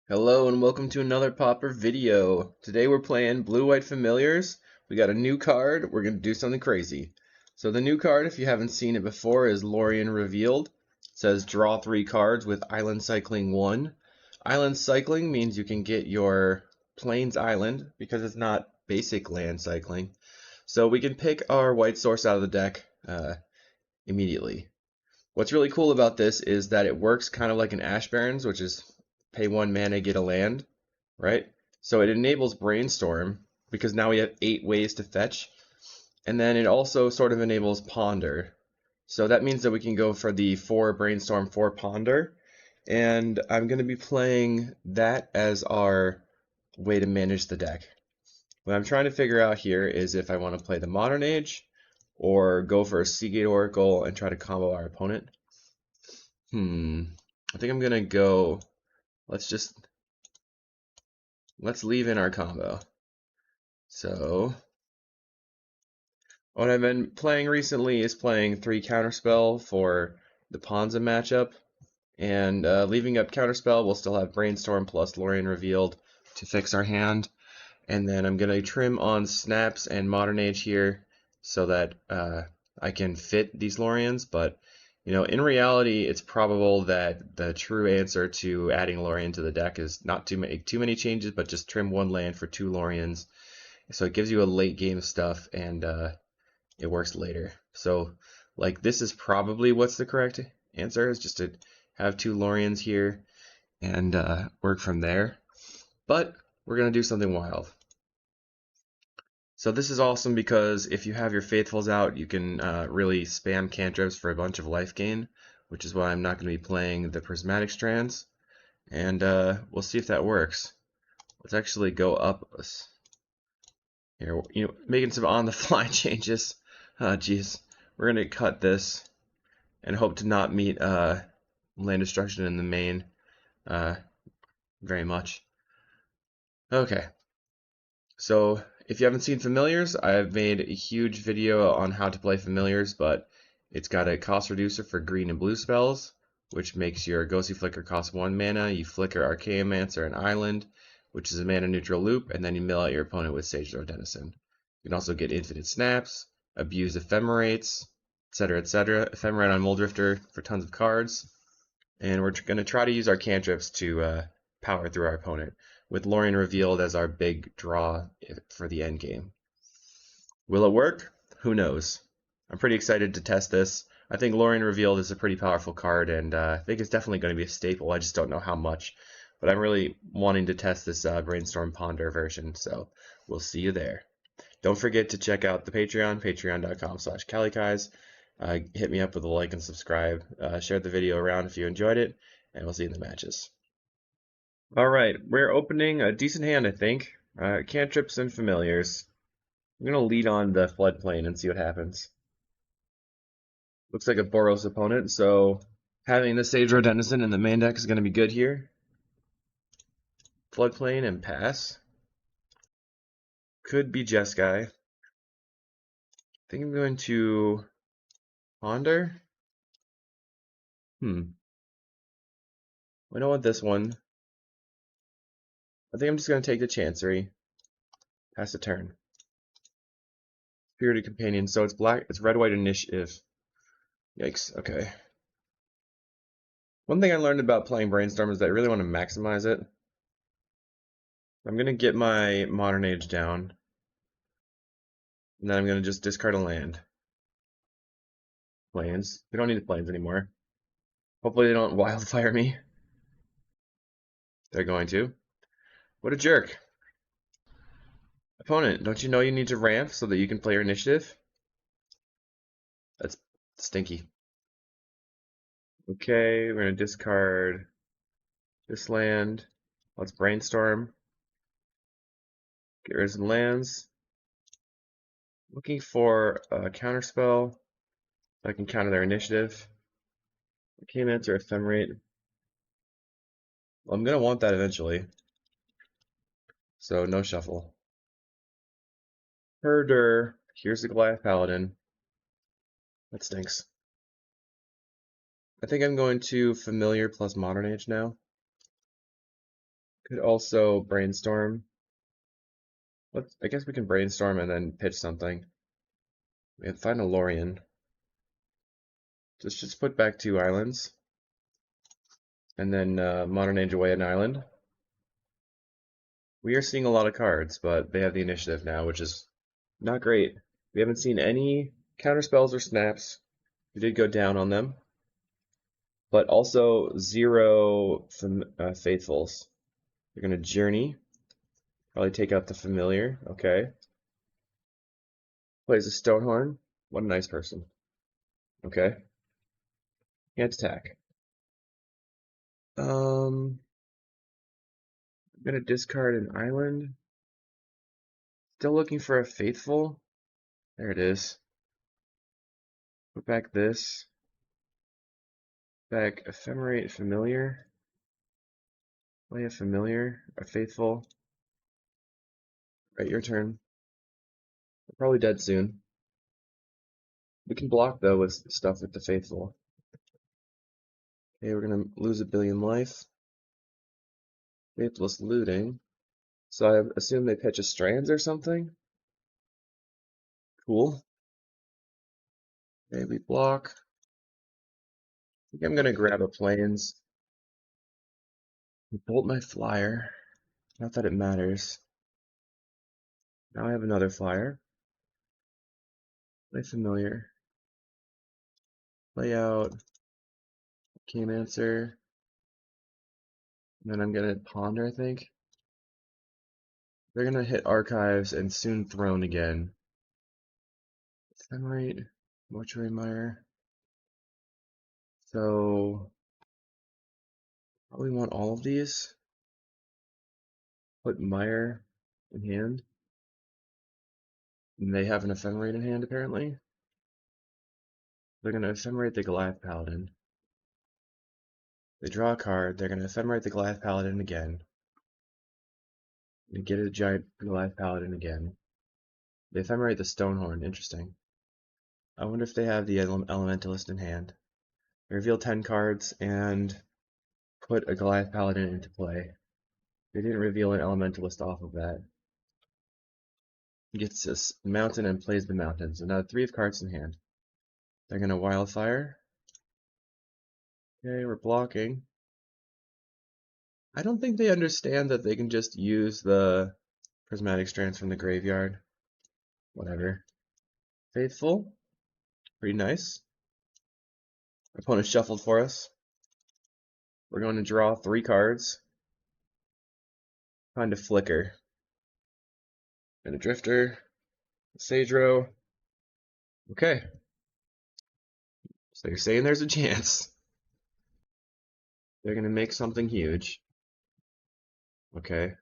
Hello and welcome to another Pauper video. Today we're playing Blue-White Familiars. We got a new card. We're going to do something crazy. So the new card, if you haven't seen it before, is Lorien Revealed. It says draw 3 cards with Island Cycling 1. Island Cycling means you can get your Plains Island because it's not basic land cycling. So we can pick our white source out of the deck immediately. What's really cool about this is that it works kind of like an Ash Barrens, which is pay 1 mana, get a land, right? So it enables Brainstorm because now we have 8 ways to fetch. And then it also sort of enables Ponder. So that means that we can go for the 4 Brainstorm, 4 Ponder. And I'm going to be playing that as our way to manage the deck. What I'm trying to figure out here is if I want to play the Modern Age or go for a Seagate Oracle and try to combo our opponent. I think I'm going to go... Let's leave in our combo. So what I've been playing recently is playing 3 Counterspell for the Ponza matchup, and leaving up Counterspell, we'll still have Brainstorm plus Lorien Revealed to fix our hand, and then I'm gonna trim on Snaps and Modern Age here so that I can fit these Loriens, but in reality, it's probable that the true answer to adding Lorien to the deck is not to make too many changes, but just trim 1 land for 2 Loriens. So it gives you a late game stuff, and it works later. So, like, this is probably what's the correct answer, is just to have 2 Loriens here and work from there. But we're going to do something wild. So this is awesome because if you have your Faithfuls out, you can really spam cantrips for a bunch of life gain, which is why I'm not going to be playing the Prismatic Strands. And we'll see if that works. Let's actually go up here, making some on-the-fly changes. Geez, we're going to cut this and hope to not meet land destruction in the main very much. Okay, so if you haven't seen Familiars, I've made a huge video on how to play Familiars, but it's got a cost reducer for green and blue spells, which makes your Ghostly Flicker cost 1 mana. You flicker Archaeomancer and Island, which is a mana neutral loop, and then you mill out your opponent with Sage Throw Denizen. You can also get Infinite Snaps, abuse Ephemerates, etc., etc. Ephemerate on Muldrifter for tons of cards, and we're going to try to use our cantrips to power through our opponent, with Lorien Revealed as our big draw for the end game. Will it work? Who knows? I'm pretty excited to test this. I think Lorien Revealed is a pretty powerful card, and I think it's definitely going to be a staple. I just don't know how much. But I'm really wanting to test this Brainstorm Ponder version, so we'll see you there. Don't forget to check out the Patreon, patreon.com/Calicais. Hit me up with a like and subscribe. Share the video around if you enjoyed it, and we'll see you in the matches. Alright, we're opening a decent hand, I think. Cantrips and Familiars. I'm going to lead on the Floodplain and see what happens. Looks like a Boros opponent, so having the Sage Throw Denizen in the main deck is going to be good here. Floodplain and pass. Could be Jeskai. I think I'm going to Ponder. I don't want this one. I think I'm just going to take the Chancery. Pass the turn. Spirited Companion, so it's red-white initiative. Yikes, okay. One thing I learned about playing Brainstorm is that I really want to maximize it. I'm going to get my Modern Age down. And then I'm going to just discard a land. Plains. We don't need the plains anymore. Hopefully they don't Wildfire me. They're going to. What a jerk. Opponent, don't you know you need to ramp so that you can play your initiative? That's stinky. Okay, we're going to discard this land. Let's Brainstorm. Get rid of some lands. Looking for a counterspell. I can counter their initiative. Archaeomancer or Ephemerate. Well, I'm going to want that eventually. So, no shuffle. Herder. Here's the Goliath Paladin. That stinks. I think I'm going to Familiar plus Modern Age now. Could also brainstorm. I guess we can brainstorm and then pitch something. We can find a Lorien. Just put back 2 islands. And then Modern Age away an island. We are seeing a lot of cards, but they have the initiative now, which is not great. We haven't seen any counterspells or snaps. We did go down on them. But also 0 faithfuls. They're going to journey. Probably take out the familiar. Okay. Plays a Stonehorn. What a nice person. Okay. Can't attack. I'm gonna discard an island. Still looking for a faithful. There it is. Put back this. Back Ephemerate familiar. Play a familiar, a faithful. Right, your turn. We're probably dead soon. We can block though with stuff with the faithful. Okay, we're gonna lose 1 billion life. Faithless looting. So I assume they pitch a strands or something. Cool. Okay, we block. I think I'm gonna grab a plains. Bolt my flyer. Not that it matters. Now I have another flyer. Play familiar. Play out. Game answer. And then I'm gonna ponder, I think. They're gonna hit archives and soon throne again. Ephemerate, Mortuary Mire. So probably want all of these. Put Mire in hand. And they have an Ephemerate in hand apparently. They're gonna Ephemerate the Goliath Paladin. They draw a card, they're gonna Ephemerate the Goliath Paladin again. And get a giant Goliath Paladin again. They Ephemerate the Stonehorn, interesting. I wonder if they have the Elementalist in hand. They reveal 10 cards and put a Goliath Paladin into play. They didn't reveal an Elementalist off of that. He gets this mountain and plays the mountain. So now 3 of cards in hand. They're going to Wildfire. Okay, we're blocking. I don't think they understand that they can just use the Prismatic Strands from the graveyard. Whatever. Faithful. Pretty nice. Opponent shuffled for us. We're going to draw 3 cards. Find a Flicker. And a Drifter. A Sagero. Okay. So you're saying there's a chance. They're going to make something huge. Okay.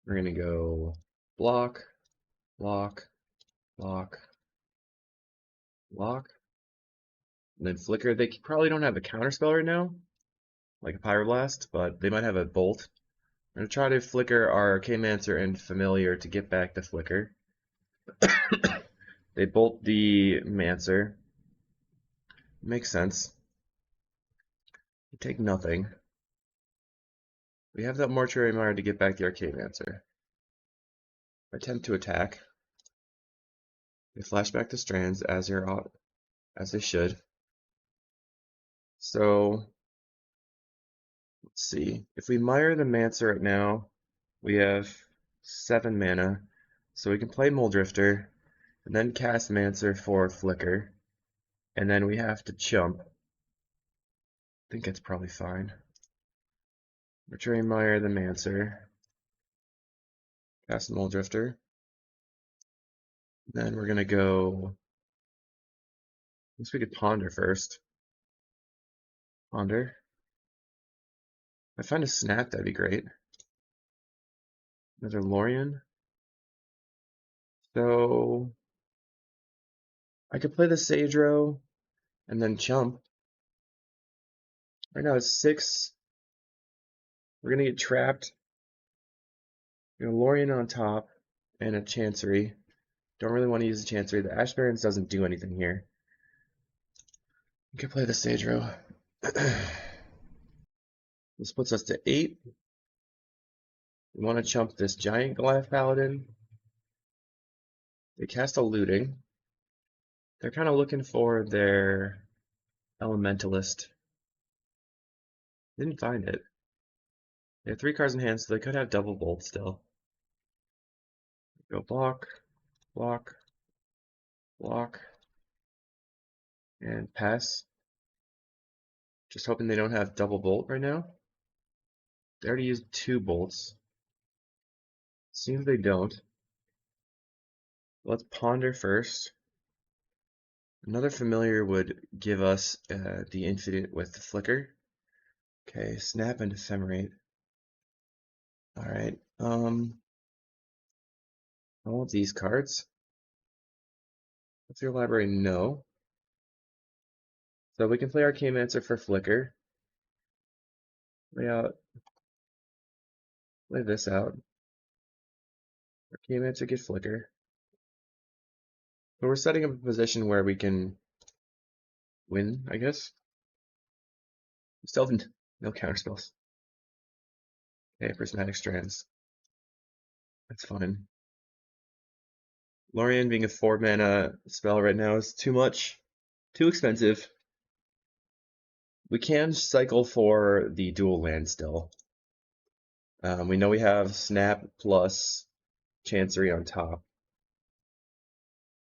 We're going to go block, block, block, block. And then Flicker. They probably don't have a counterspell right now, like a Pyroblast, but they might have a Bolt. I'm going to try to Flicker our Arcane-Mancer and Familiar to get back the Flicker. They bolt the Mancer. Makes sense. We take nothing. We have that Mortuary Mire to get back the Arcane-Mancer. Attempt to attack. They flash back the strands as they should. So let's see. If we mire the Mancer right now, we have 7 mana. So we can play Muldrifter, and then cast Mancer for Flicker. And then we have to chump. I think it's probably fine. Mortuary Mire the Mancer. Cast Muldrifter. Then we're gonna go. I guess we could Ponder first. Ponder. If I find a Snap, that'd be great. Another Lorien. So I could play the Sagero and then chump. Right now it's 6. We're gonna get trapped. You know, Lorien on top and a Chancery. Don't really want to use the Chancery. The Ash Barrens doesn't do anything here. You could play the Sagero. This puts us to 8. We want to chump this giant Goliath Paladin. They cast a looting. They're kind of looking for their Elementalist. Didn't find it. They have 3 cards in hand, so they could have double bolt still. Go block, block, block, and pass. Just hoping they don't have double bolt right now. They already used 2 bolts. Seems they don't. Let's ponder first. Another familiar would give us the infinite with the flicker. Okay, snap and ephemerate. Alright, I want these cards. What's your library? No. So we can play Archaeomancer for flicker. Lay this out. Archaeomancer get flicker. But we're setting up a position where we can win, I guess. We still have no counterspells. Okay, prismatic strands. That's fine. Lorien being a 4 mana spell right now is too much. Too expensive. We can cycle for the dual land still. We know we have Snap plus Chancery on top.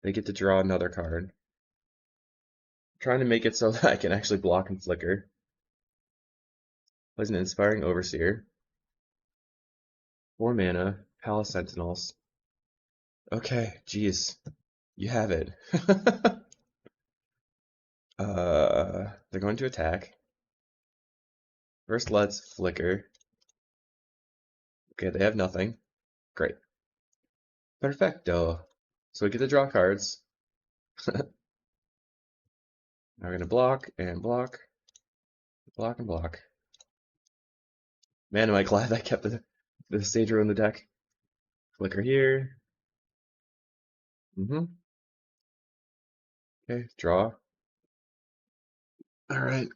They get to draw another card. I'm trying to make it so that I can actually block and flicker. Plays an Inspiring Overseer. 4 mana, Palace Sentinels. Okay, geez. You have it. They're going to attack. First, let's flicker. Okay, they have nothing. Great. Perfecto. So we get to draw cards. Now we're going to block and block. Block and block. Man, am I glad I kept the stage row in the deck. Flicker here. Okay, draw. Alright.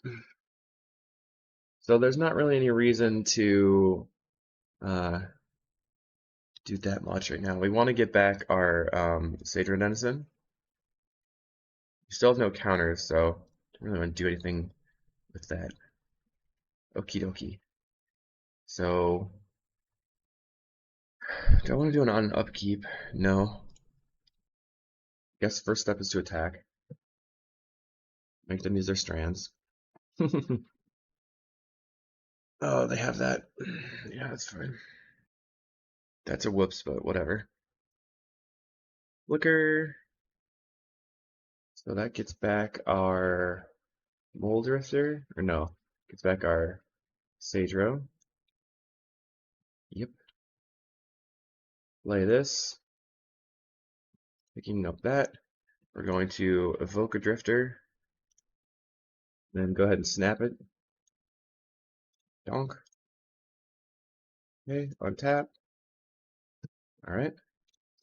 So there's not really any reason to do that much right now. We want to get back our Sage Denizen. We still have no counters, so don't really want to do anything with that. Okie dokie. So, do I want to do an on upkeep? No. Guess first step is to attack. Make them use their strands. Oh, they have that. Yeah, that's fine. That's a whoops, but whatever. Flicker. So that gets back our Mold Drifter, or no, gets back our Sage Row. Yep. Play this. Picking up that. We're going to evoke a Drifter. Then go ahead and snap it. Donk. Okay, untap. Alright.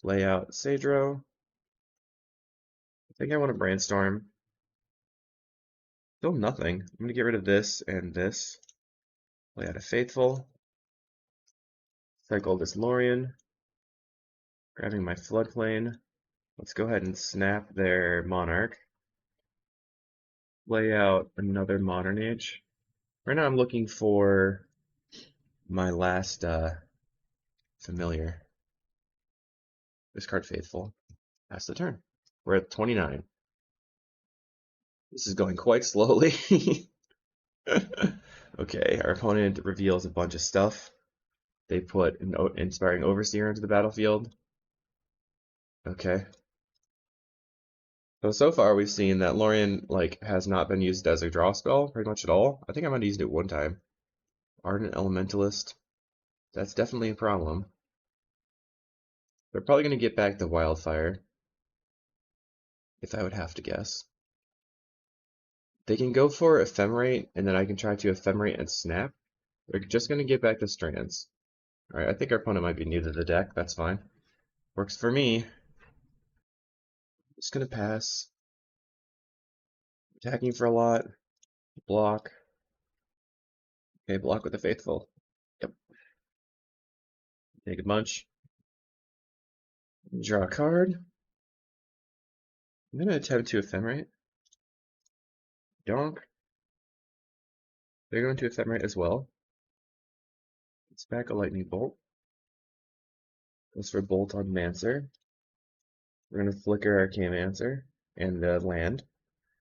Lay out Sage Row. I think I want to Brainstorm. Still nothing. I'm going to get rid of this and this. Play out a Faithful. Cycle this Lorien. Grabbing my Floodplain. Let's go ahead and snap their Monarch. Lay out another Modern Age. Right now I'm looking for my last familiar. Discard Faithful. Pass the turn. We're at 29. This is going quite slowly. Okay, our opponent reveals a bunch of stuff. They put an Inspiring Overseer into the battlefield. Okay. So far we've seen that Lorien has not been used as a draw spell pretty much at all. I think I might have used it one time. Ardent Elementalist. That's definitely a problem. They're probably going to get back the Wildfire, if I would have to guess. They can go for Ephemerate, and then I can try to Ephemerate and snap. They're just going to get back the strands. Alright, I think our opponent might be new to the deck. That's fine. Works for me. Just going to pass. Attacking for a lot. Block. Okay, block with the Faithful. Yep. Take a bunch. Draw a card. I'm gonna attempt to Ephemerate. Donk. They're going to Ephemerate as well. It's back a Lightning Bolt. Goes for Bolt on Mancer. We're gonna flicker our Mancer and land.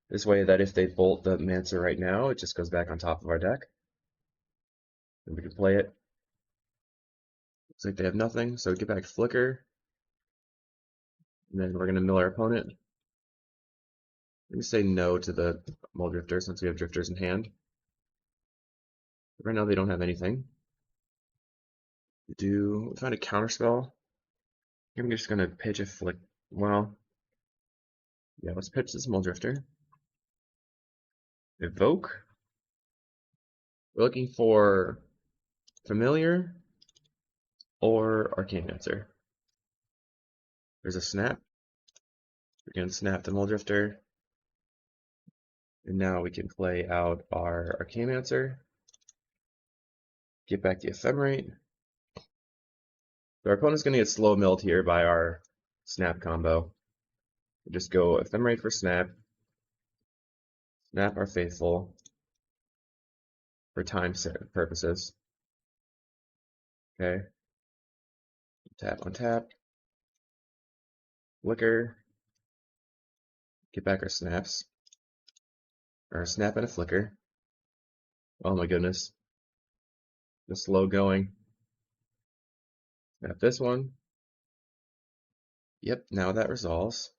This way that if they bolt the Mancer right now, it just goes back on top of our deck. And we can play it. Looks like they have nothing, so get back Flicker. And then we're gonna mill our opponent. Let me say no to the Mull Drifter since we have Drifters in hand. Right now they don't have anything. We find a counterspell. I'm just gonna pitch a flick. Well, yeah, let's pitch this Mull Drifter. Evoke. We're looking for Familiar or Arcane Answer. There's a snap. We can snap the Mull Drifter. And now we can play out our Arcane Answer. Get back the Ephemerate. So our opponent's going to get slow milled here by our snap combo. We'll just go Ephemerate for snap. Snap our Faithful for time purposes. Okay. Tap on tap. Flicker. Get back our snaps. Or a snap and a flicker. Oh my goodness. The slow going. Snap this one. Yep, now that resolves.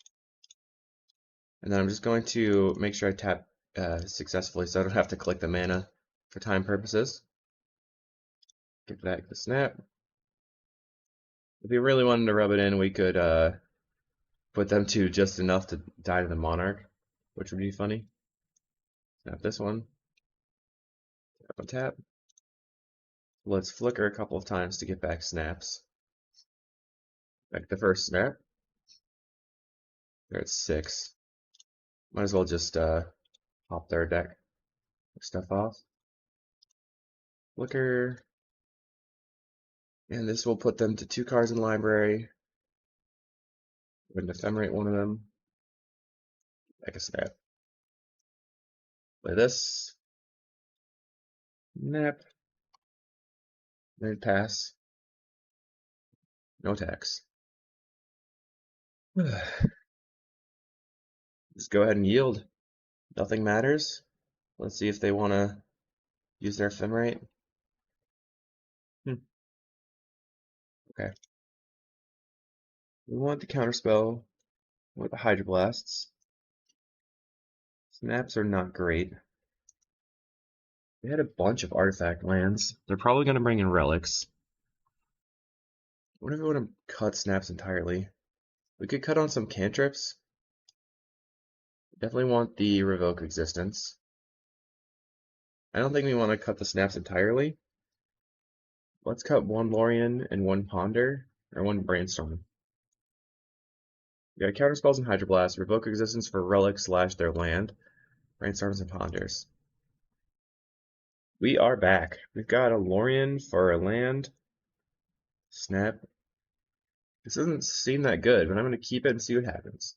And then I'm just going to make sure I tap successfully so I don't have to click the mana for time purposes. Get back the snap. If we really wanted to rub it in, we could put them to just enough to die to the Monarch, which would be funny. Snap this one. Tap on tap. Let's flicker a couple of times to get back snaps. Back the first snap. They're at 6. Might as well just pop their deck stuff off. Flicker. And this will put them to 2 cards in library. We're going to Ephemerate one of them. Back a snap. Play this. Nap. Then pass. No tax. Just go ahead and yield. Nothing matters. Let's see if they want to use their Ephemerate. Okay. We want the counterspell. We want the Hydroblasts. Snaps are not great. They had a bunch of artifact lands. They're probably going to bring in relics. What if we want to cut snaps entirely? We could cut on some cantrips. Definitely want the Revoke Existence. I don't think we want to cut the snaps entirely. Let's cut one Lorien and one Ponder, or one Brainstorm. We got counterspells and Hydroblast, Revoke Existence for relics / their land, Brainstorms and Ponders. We are back. We've got a Lorien for a land. Snap. This doesn't seem that good, but I'm going to keep it and see what happens.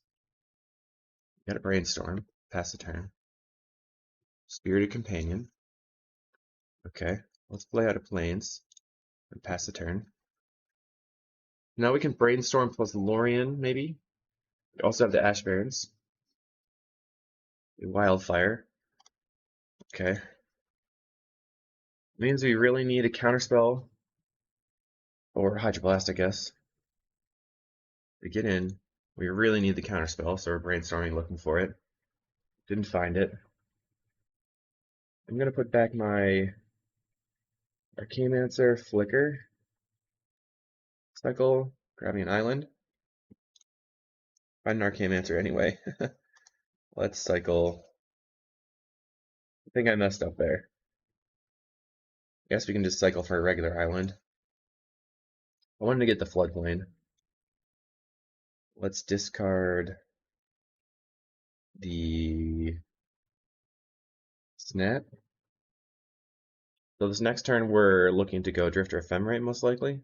Got a Brainstorm. Pass the turn. Spirited Companion. Okay, let's play out of Plains and pass the turn. Now we can Brainstorm plus Lorien, maybe. We also have the Ash Barrens. Wildfire. Okay. Means we really need a counterspell or Hydroblast, I guess. To get in, we really need the counterspell, so we're brainstorming looking for it. Didn't find it. I'm gonna put back my Arcane Answer, Flicker, cycle, grabbing an island. Find an Arcane Answer anyway. Let's cycle. I think I messed up there. I guess we can just cycle for a regular island. I wanted to get the floodplain. Let's discard the snap. So this next turn we're looking to go Drifter Ephemerate most likely,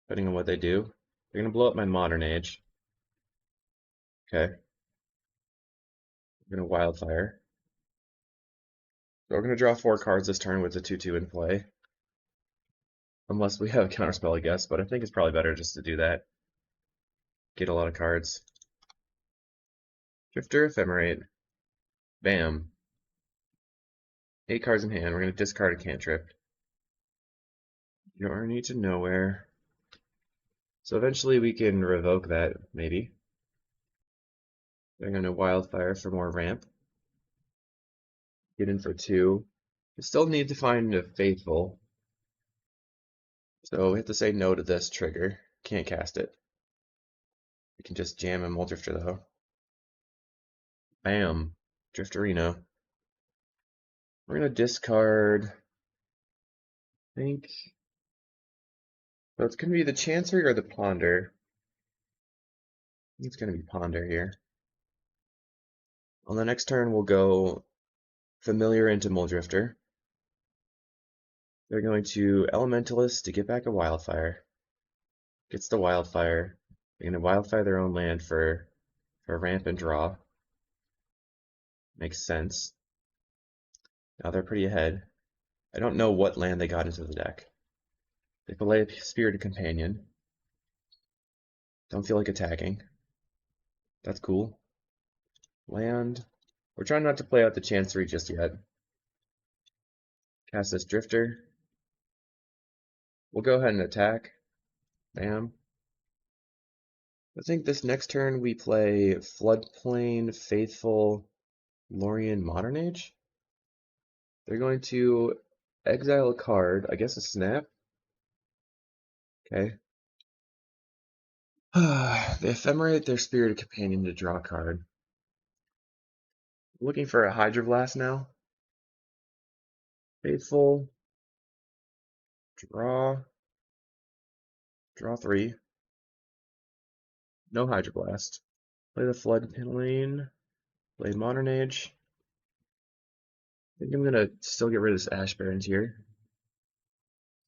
depending on what they do. They're going to blow up my Modern Age. Okay. We're going to Wildfire. So we're going to draw 4 cards this turn with the 2/2 in play. Unless we have a counterspell, I guess, but I think it's probably better just to do that. Get a lot of cards. Drifter Ephemerate. Bam. 8 cards in hand. We're going to discard a cantrip. Journey to Nowhere. So eventually we can revoke that, maybe. They're going to Wildfire for more ramp. Get in for 2. We still need to find a Faithful. So we have to say no to this trigger. Can't cast it. We can just jam a Muldrifter though. Bam. Drifterino. We're going to discard, I think, so it's going to be the Chancery or the Ponder. I think it's going to be Ponder here. On the next turn we'll go Familiar into Muldrifter. They're going to Elementalist to get back a Wildfire. Gets the Wildfire. They're going to Wildfire their own land for ramp and draw. Makes sense. Now they're pretty ahead. I don't know what land they got into the deck. They play Spirited Companion. Don't feel like attacking. That's cool. Land. We're trying not to play out the Chancery just yet. Cast this Drifter. We'll go ahead and attack. Bam. I think this next turn we play Floodplain, Faithful, Lorien Modern Age. They're going to exile a card, I guess a Snap. Okay. They Ephemerate their Spirited Companion to draw a card. Looking for a Hydroblast now. Faithful. Draw. Draw 3. No Hydroblast. Play the Floodplain. Play Modern Age. I think I'm gonna still get rid of this Ash Barrens here.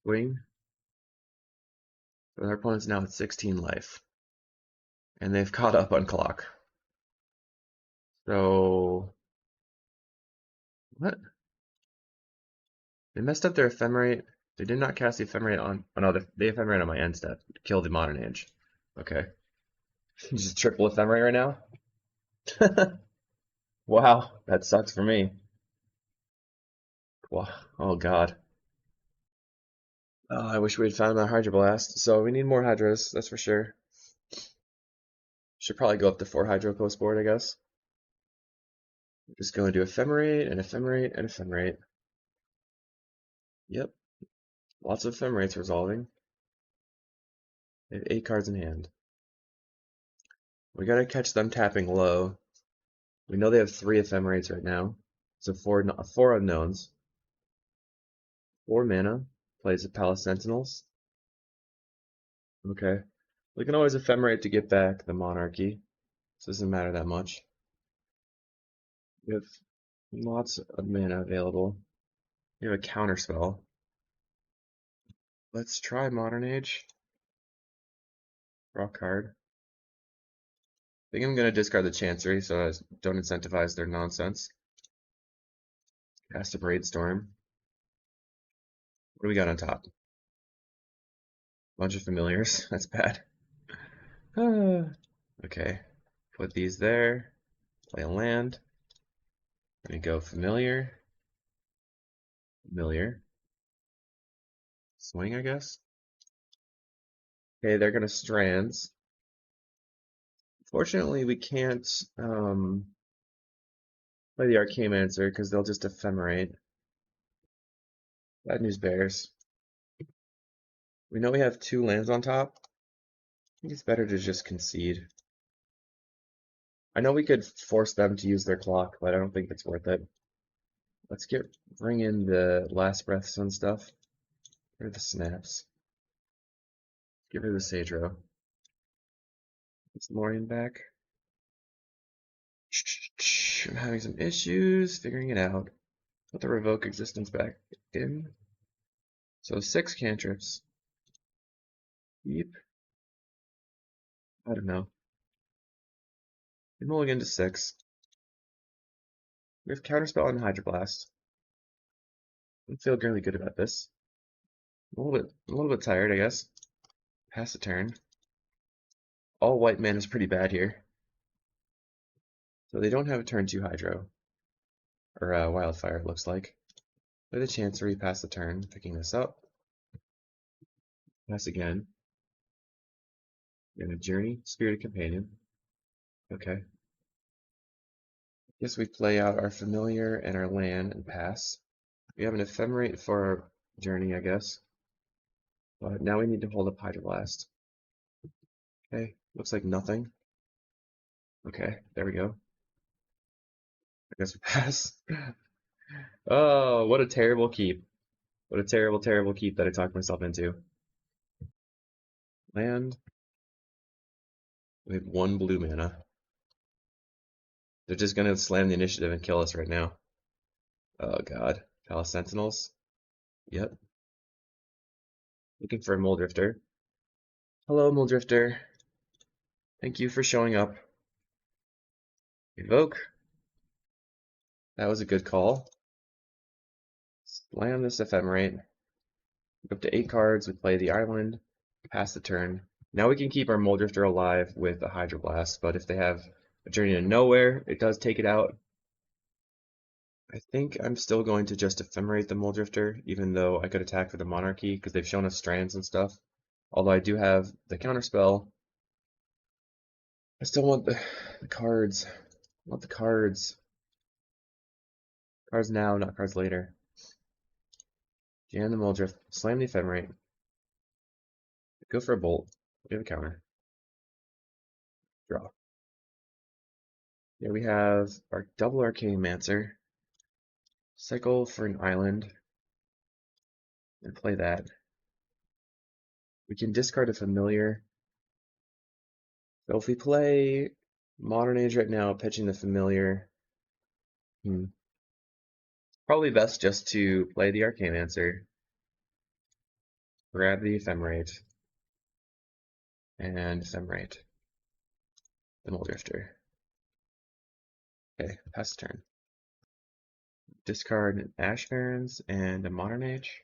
Swing. So our opponent's now at 16 life. And they've caught up on clock. So what? They messed up their Ephemerate. They did not cast the Ephemerate on. Oh no, they Ephemerate on my end step to kill the Modern Age. Okay. Just triple Ephemerate right now? Wow, that sucks for me. Wow. Oh god. Oh, I wish we had found that Hydroblast. So we need more Hydras, that's for sure. Should probably go up to 4 Hydro post board, I guess. We're just going to do Ephemerate and Ephemerate and Ephemerate. Yep. Lots of Ephemerates resolving. They have 8 cards in hand. We gotta catch them tapping low. We know they have 3 Ephemerates right now. So 4 unknowns. 4 mana. Plays the Palace Sentinels. Okay. We can always Ephemerate to get back the Monarchy. So it doesn't matter that much. We have lots of mana available. We have a counterspell. Let's try Modern Age. Draw a card. I think I'm going to discard the Chancery so I don't incentivize their nonsense. Cast a Brainstorm. What do we got on top? Bunch of familiars. That's bad. Okay. Put these there. Play a land. We're going to go familiar. Familiar. Swing, I guess. Okay, they're going to Strands. Fortunately, we can't play the Archaeomancer because they'll just Ephemerate. Bad news bears. We know we have 2 lands on top. I think it's better to just concede. I know we could force them to use their clock, but I don't think it's worth it. Let's bring in the Last Breaths and stuff. Get rid of the snaps. Get rid of the Sagero. Get Lorien back. I'm having some issues figuring it out. Put the revoke existence back in. So 6 cantrips. Keep. I don't know. We mulligan to 6. We have Counterspell and Hydroblast. I feel really good about this. A little bit tired, I guess. Pass the turn. All white mana is pretty bad here. So they don't have a turn 2 Hydro. Or Wildfire, it looks like. Play the Chancery, pass the turn, picking this up. Pass again. We're gonna Journey, Spirited Companion. Okay. Guess we play out our Familiar and our land and pass. We have an Ephemerate for our Journey, I guess. But now we need to hold up Hydroblast. Okay, looks like nothing. Okay, there we go. I guess we pass. Oh, what a terrible keep. What a terrible, terrible keep that I talked myself into. Land. We have 1 blue mana. They're just gonna slam the initiative and kill us right now. Oh god. Palace Sentinels. Yep. Looking for a Muldrifter. Hello, Muldrifter. Thank you for showing up. Evoke. That was a good call. Slam this Ephemerate. Up to 8 cards, we play the island, pass the turn. Now we can keep our Muldrifter alive with a Hydroblast, but if they have a Journey to Nowhere, it does take it out. I think I'm still going to just Ephemerate the Muldrifter, even though I could attack for the Monarchy, because they've shown us strands and stuff. Although I do have the counterspell. I still want the cards. I want the cards. Cards now, not cards later. Jan the Muldrift. Slam the Ephemerate. Go for a Bolt. We have a counter. Draw. Here we have our double Arcane Mancer. Cycle for an island. And play that. We can discard a Familiar. So if we play Modern Age right now, pitching the Familiar, probably best just to play the Arcane Mancer, grab the Ephemerate, and Ephemerate the Muldrifter. Okay, pass the turn. Discard an Ash Barrens and a Modern Age.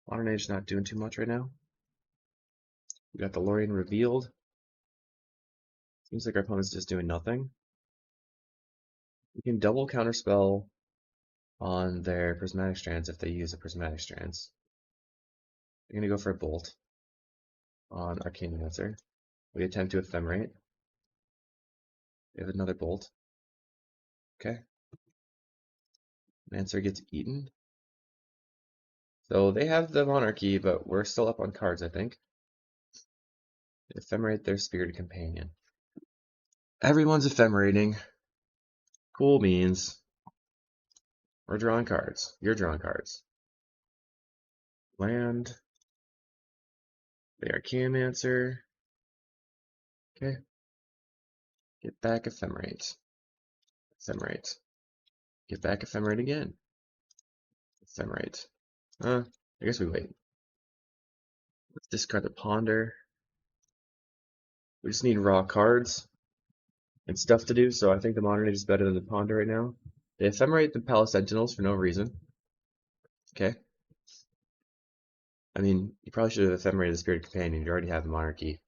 Modern Age not doing too much right now. We got the Lorien Revealed. Seems like our opponent's just doing nothing. We can double counterspell on their Prismatic Strands if they use a Prismatic Strands. We're gonna go for a Bolt on Arcane Mancer. We attempt to Ephemerate. We have another Bolt. Okay. Mancer gets eaten. So they have the Monarchy, but we're still up on cards, I think. Ephemerate their Spirited Companion. Everyone's ephemerating. Cool beans. We're drawing cards. You're drawing cards. Land. The Arcane Mancer. Okay. Get back Ephemerate. Ephemerate. Get back Ephemerate again. Ephemerate. I guess we wait. Let's discard the Ponder. We just need raw cards and stuff to do, so I think the Modern Age is better than the Ponder right now. They Ephemerate the Palace Sentinels for no reason. Okay. I mean, you probably should have Ephemerated the Spirit Companion. You already have a Monarchy.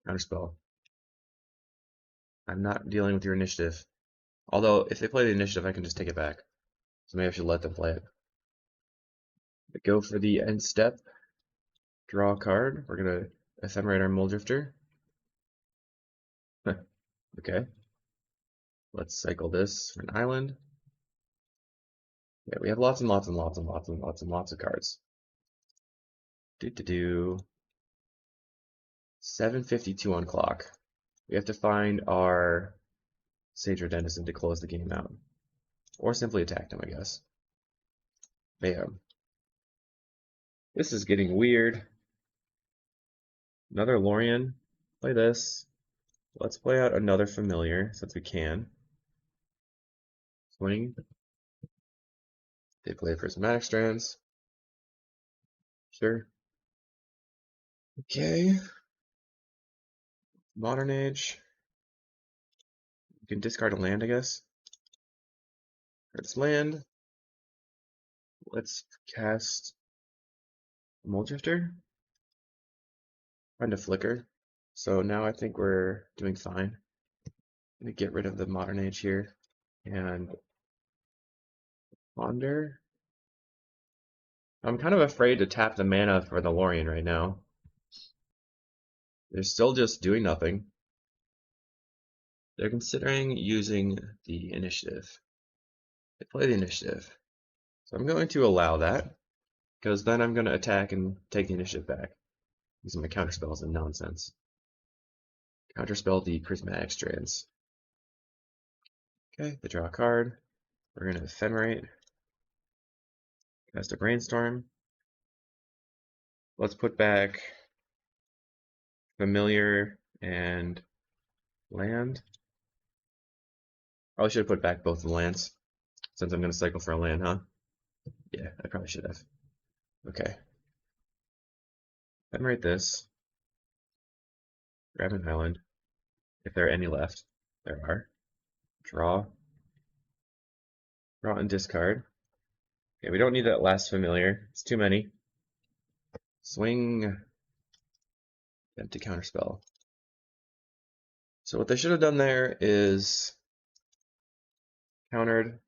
Counterspell. I'm not dealing with your initiative. Although, if they play the initiative, I can just take it back. So maybe I should let them play it. But go for the end step. Draw a card. We're going to Ephemerate our Muldrifter. Okay. Let's cycle this for an island. Yeah, we have lots and lots and lots and lots and lots and lots of cards. 7:52 on clock. We have to find our Sage Denizen to close the game out. Or simply attack them, I guess. Bam. This is getting weird. Another Lorien. Play this. Let's play out another Familiar, since we can. Swing. They play Prismatic Strands. Sure. Okay. Modern Age. You can discard a land, I guess. It's land. Let's cast Mold Drifter. Find a Flicker. So now I think we're doing fine. I'm gonna get rid of the Modern Age here and Ponder. I'm kind of afraid to tap the mana for the Lorien right now. They're still just doing nothing. They're considering using the initiative. They play the initiative. So I'm going to allow that, because then I'm going to attack and take the initiative back. Using my counterspells and nonsense. Counterspell the Prismatic Strands. Okay, they draw a card. We're going to Ephemerate. Cast a Brainstorm. Let's put back Familiar and Land. Probably should have put back both of the lands, since I'm going to cycle for a land, huh? Yeah, I probably should have. Okay. Ephemerate this. Grab an island. If there are any left. There are. Draw. Draw and discard. Okay, we don't need that last familiar. It's too many. Swing. Empty counterspell. So what they should have done there is countered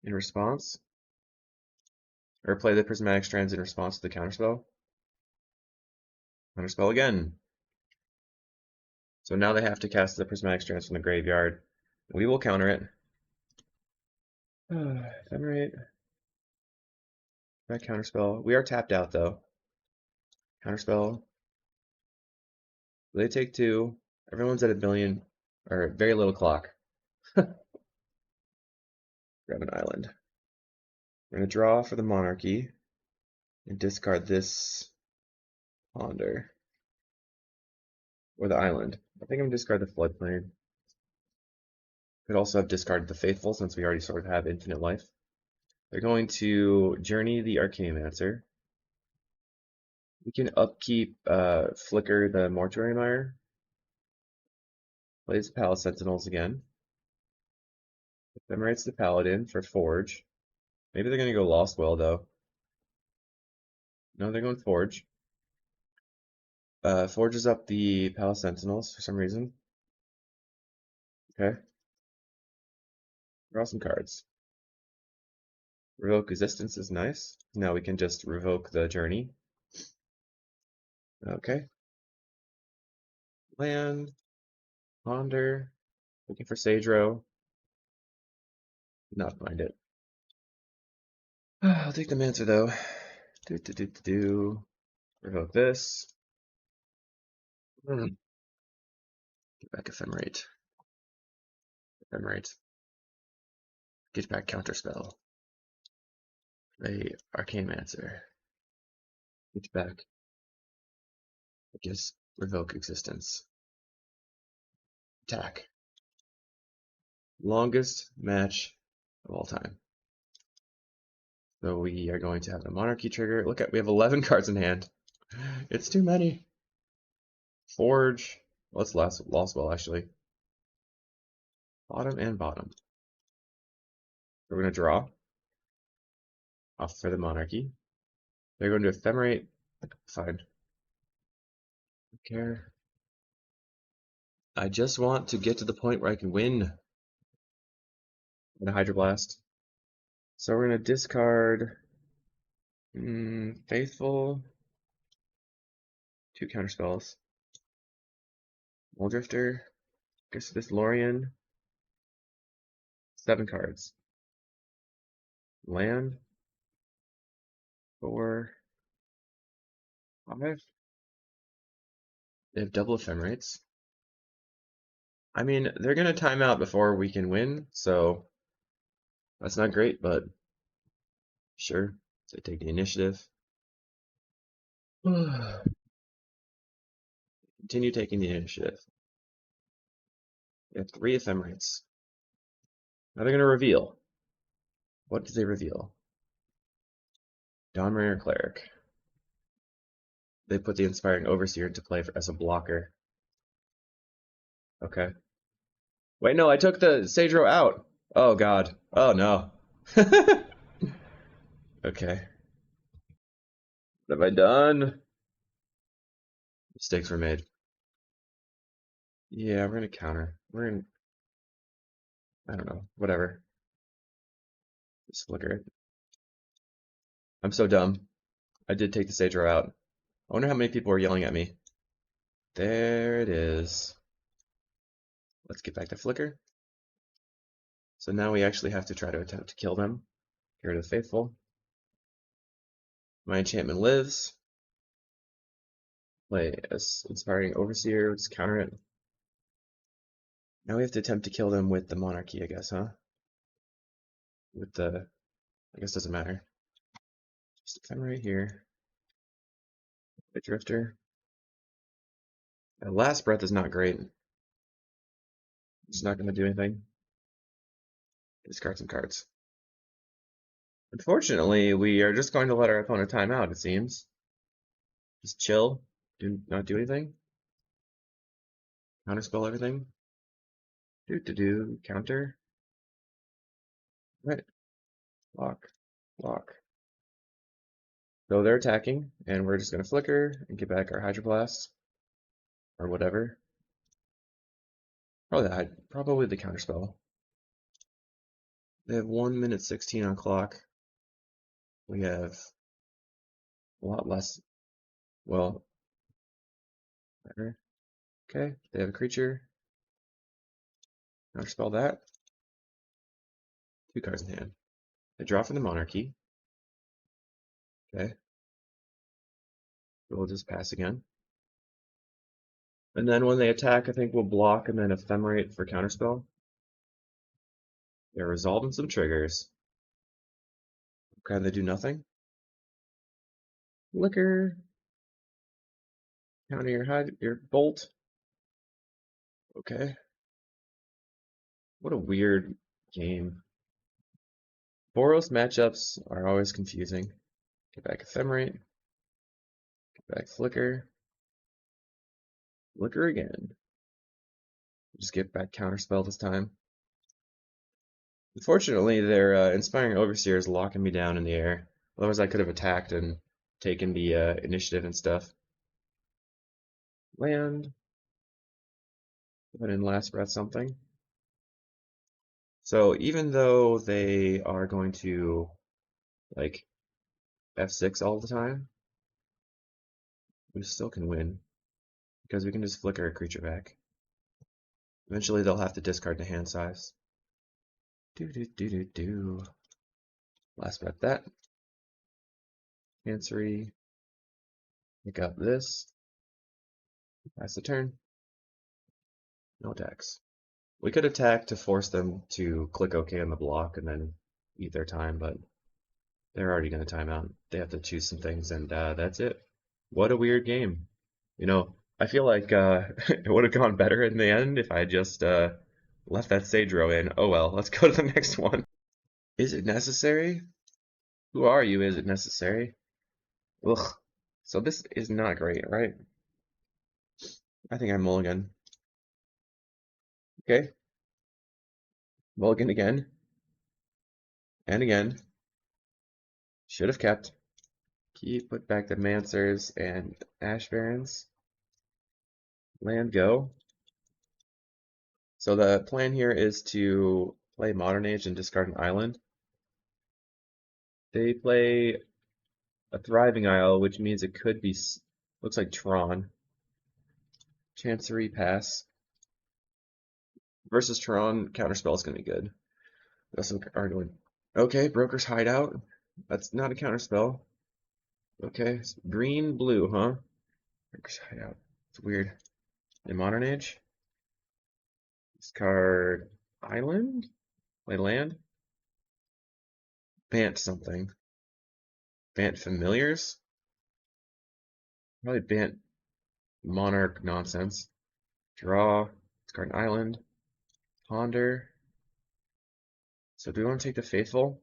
in response. Or play the Prismatic Strands in response to the counterspell. Counterspell again. So now they have to cast the Prismatic Strands from the graveyard. We will counter it. Ephemerate. That counterspell. We are tapped out though. Counterspell. They take 2. Everyone's at a billion, or very little clock. Grab an island. We're going to draw for the Monarchy and discard this Ponder. Or the island. I think I'm going to discard the Floodplain. Could also have discarded the Faithful since we already sort of have infinite life. They're going to Journey the Archaeomancer. We can upkeep Flicker the Mortuary Mire. Plays Palace Sentinels again. Ephemerates the Paladin for Forge. Maybe they're going to go Lost Well though. No, they're going Forge. Forges up the Palace Sentinels for some reason. Okay. Draw some cards. Revoke Resistance is nice. Now we can just revoke the Journey. Okay. Land. Ponder. Looking for Sagero. Not find it. I'll take the Mancer though. Revoke this. Get back Ephemerate. Ephemerate. Get back Counterspell. Play Archaeomancer. Get back. I guess revoke existence. Attack. Longest match of all time. So we are going to have the Monarchy trigger. Look at, we have 11 cards in hand. It's too many. Forge. What's Lost Well actually? Bottom and bottom. We're going to draw off for the Monarchy. They're going to Ephemerate. Fine. Don't care. I just want to get to the point where I can win. The Hydroblast. So we're going to discard Faithful. 2 counterspells. Mold Drifter. Guess this Lorien. 7 cards. Land. 4. 5. They have double Ephemerates. I mean, they're going to time out before we can win, so that's not great, but sure. So take the initiative. Continue taking the initiative. We have 3 Ephemerates. Now they're going to reveal. What did they reveal? Dawnbringer Cleric. They put the Inspiring Overseer into play as a blocker. Okay. Wait, no, I took the Sagero out. Oh god. Oh no. Okay. What have I done? Mistakes were made. Yeah, we're gonna counter. We're gonna, I don't know, whatever. Just flicker it. I'm so dumb. I did take the Sagero out. I wonder how many people are yelling at me. There it is. Let's get back to flicker. So now we actually have to try to attempt to kill them. Get rid of the Faithful. My enchantment lives. Play as Inspiring Overseer, let's counter it. Now we have to attempt to kill them with the Monarchy, I guess, huh? With the, I guess it doesn't matter. Just Ephemerate here. The Drifter. Last Breath is not great. It's not going to do anything. Discard some cards. Unfortunately, we are just going to let our opponent time out, it seems. Just chill, not do anything. Counterspell everything. Counter. Right. Lock. So they're attacking, and we're just going to flicker and get back our Hydroblast. Or whatever. Probably the counterspell. They have 1 minute 16 on clock. We have a lot less. Well, whatever. Okay, they have a creature. Counterspell that. 2 cards in hand. They draw from the Monarchy. Okay. We'll just pass again. And then when they attack, I think we'll block and then Ephemerate for counterspell. They're resolving some triggers. Okay, they do nothing. Flicker. Counter your bolt. Okay. What a weird game. Boros matchups are always confusing. Get back Ephemerate. Get back Flicker. Flicker again. Just get back Counterspell this time. Unfortunately, their Inspiring Overseer is locking me down in the air. Otherwise, I could have attacked and taken the initiative and stuff. Land. Put in Last Breath something. So even though they are going to like F6 all the time, we still can win because we can just flicker a creature back. Eventually they'll have to discard the hand size. Last Breath that. Chancery. Pick up this. Pass the turn. No attacks. We could attack to force them to click OK on the block and then eat their time, but they're already going to time out. They have to choose some things, and that's it. What a weird game. You know, I feel like it would have gone better in the end if I just left that Sagero in. Oh well, let's go to the next one. Is it necessary? Who are you? Is it necessary? Ugh. So this is not great, right? I think I mulligan. Okay. Mulligan again. And again. Should have kept. Put back the Mancers and Ash Barrens. Land go. So the plan here is to play Modern Age and discard an island. They play a Thriving Isle, which means it could be, looks like Tron. Chancery pass. Versus Tron, counterspell is going to be good. We also are going, okay, Broker's Hideout. That's not a counterspell. Okay, green, blue, huh? Broker's Hideout. It's weird. In Modern Age, discard island, play land, Bant something. Bant Familiars? Probably Bant Monarch nonsense. Draw, discard an island, ponder. So do we want to take the Faithful?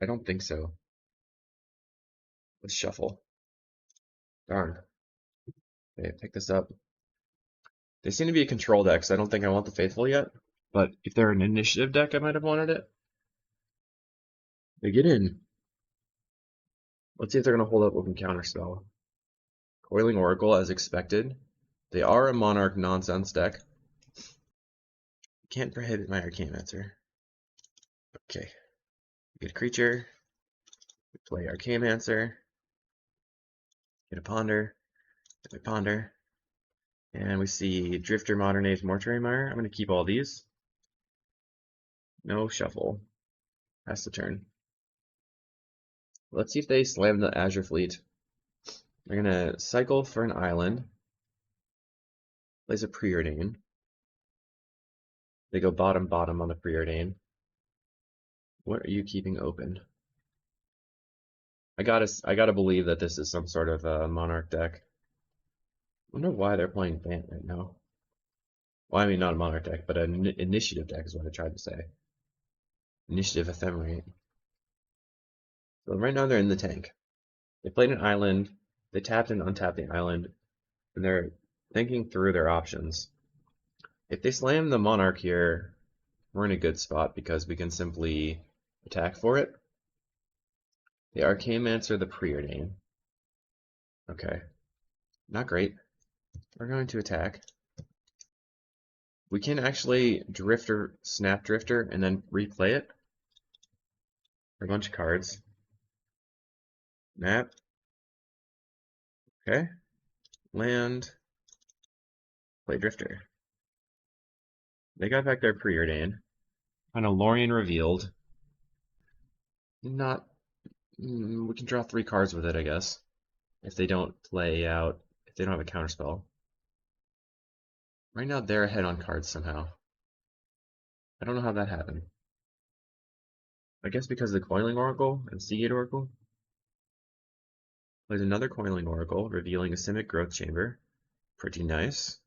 I don't think so. Let's shuffle. Darn. Okay, pick this up. They seem to be a control deck, so I don't think I want the Faithful yet. But if they're an initiative deck, I might have wanted it. They get in. Let's see if they're going to hold up open counterspell. Coiling Oracle, as expected. They are a Monarch nonsense deck. Can't prohibit my Arcane-Mancer. Okay. Get a creature. We play Arcane-Mancer. Get a Ponder. Get a Ponder. And we see Drifter, Modern Age, Mortuary Mire. I'm going to keep all these. No shuffle. Pass the turn. Let's see if they slam the Azure Fleet. They're going to cycle for an island. Plays a Preordain. They go bottom on the Preordain. What are you keeping open? I gotta believe that this is some sort of Monarch deck. I wonder why they're playing Bant right now. Well, I mean not a Monarch deck, but an initiative deck is what I tried to say. Initiative Ephemerate. So right now they're in the tank. They played an island. They tapped and untapped the island, and they're thinking through their options. If they slam the Monarch here, we're in a good spot because we can simply attack for it. The Arcane-Mancer, the Preordain. Okay. Not great. We're going to attack. We can actually Drifter, Snap Drifter, and then replay it. For a bunch of cards. Snap. Okay. Land. Play Drifter. They got back their Preordain. On a Lorien Revealed. Not. We can draw 3 cards with it, I guess. If they don't play out. If they don't have a counterspell. Right now they're ahead on cards somehow. I don't know how that happened. I guess because of the Coiling Oracle and Seagate Oracle. Plays another Coiling Oracle, revealing a Simic Growth Chamber. Pretty nice.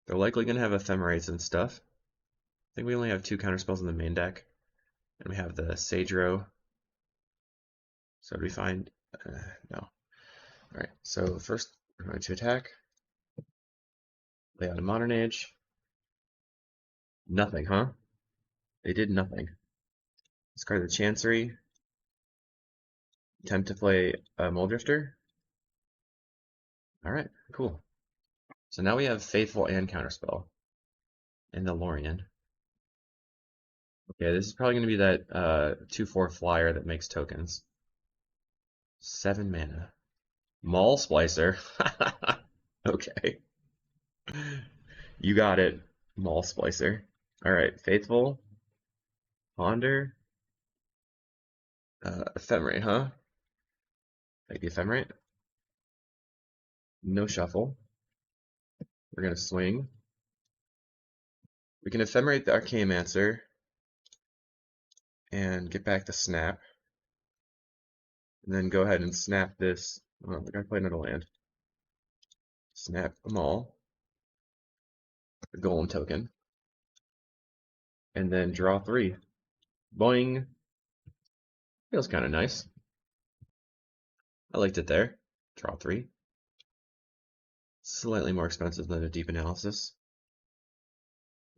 They're likely going to have Ephemerates and stuff. I think we only have 2 counterspells in the main deck. And we have the Sage Row. So do we find... no. Alright, so first we're going to attack. Lay out a Modern Age. Nothing, huh? They did nothing. Discard the Chancery. Attempt to play a Muldrifter. Alright, cool. So now we have Faithful and Counterspell. And the Lorien. Okay, this is probably going to be that 2/4 flyer that makes tokens. 7 mana. Maul Splicer. Okay. You got it. Maul Splicer. Alright, Faithful. Ponder. Ephemerate, huh? Take the Ephemerate. No shuffle. We're going to swing. We can Ephemerate the Arcane-Mancer and get back the Snap. And then go ahead and snap this. Oh, the guy played another land. Snap them all. The Golem token. And then draw 3. Boing. Feels kind of nice. I liked it there. Draw 3. Slightly more expensive than a deep analysis.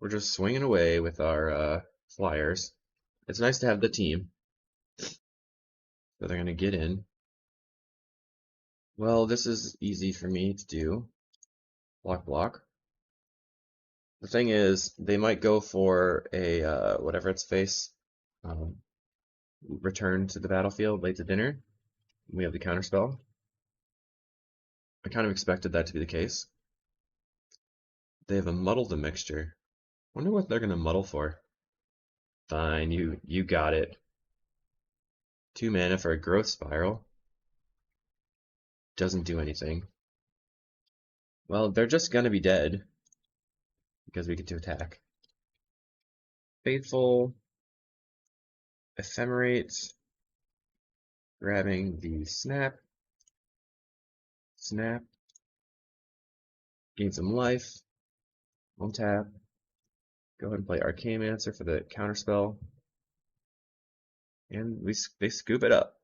We're just swinging away with our flyers. It's nice to have the team. So they're going to get in. Well, this is easy for me to do. Block, block. The thing is, they might go for a, whatever its face, return to the battlefield late to dinner. We have the counterspell. I kind of expected that to be the case. They have a Muddle the Mixture. Wonder what they're going to muddle for. Fine, you got it. 2 mana for a Growth Spiral. Doesn't do anything. Well, they're just going to be dead. Because we get to attack. Faithful. Ephemerate. Grabbing the Snap. Snap. Gain some life. One tap. Go ahead and play Arcane-Mancer for the counterspell. And they scoop it up.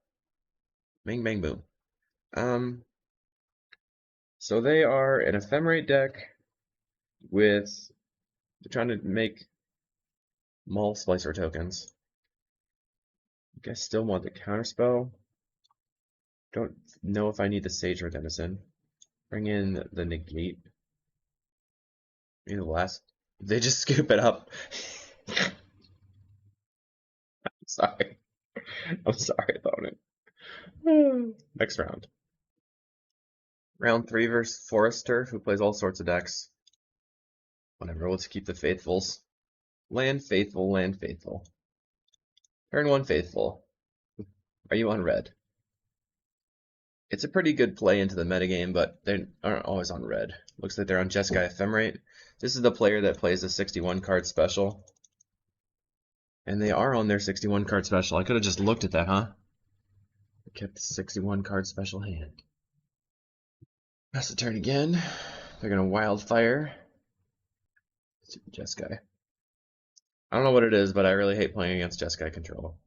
Bang, bang, boom. So they are an Ephemerate deck with, they're trying to make Maul Splicer tokens. I guess still want the counterspell. Don't know if I need the Sage or Denizen. Bring in the negate. Maybe the last. They just scoop it up. I'm sorry. I'm sorry, opponent. Next round. Round 3 versus Forester, who plays all sorts of decks. Whatever, let's keep the faithfuls. Land faithful, land faithful. Turn 1 faithful. Are you on red? It's a pretty good play into the metagame, but they aren't always on red. Looks like they're on Jeskai Ephemerate. This is the player that plays the 61 card special. And they are on their 61 card special. I could have just looked at that, huh? I kept the 61 card special hand. Pass the turn again. They're gonna Wildfire. Jeskai. I don't know what it is, but I really hate playing against Jeskai control.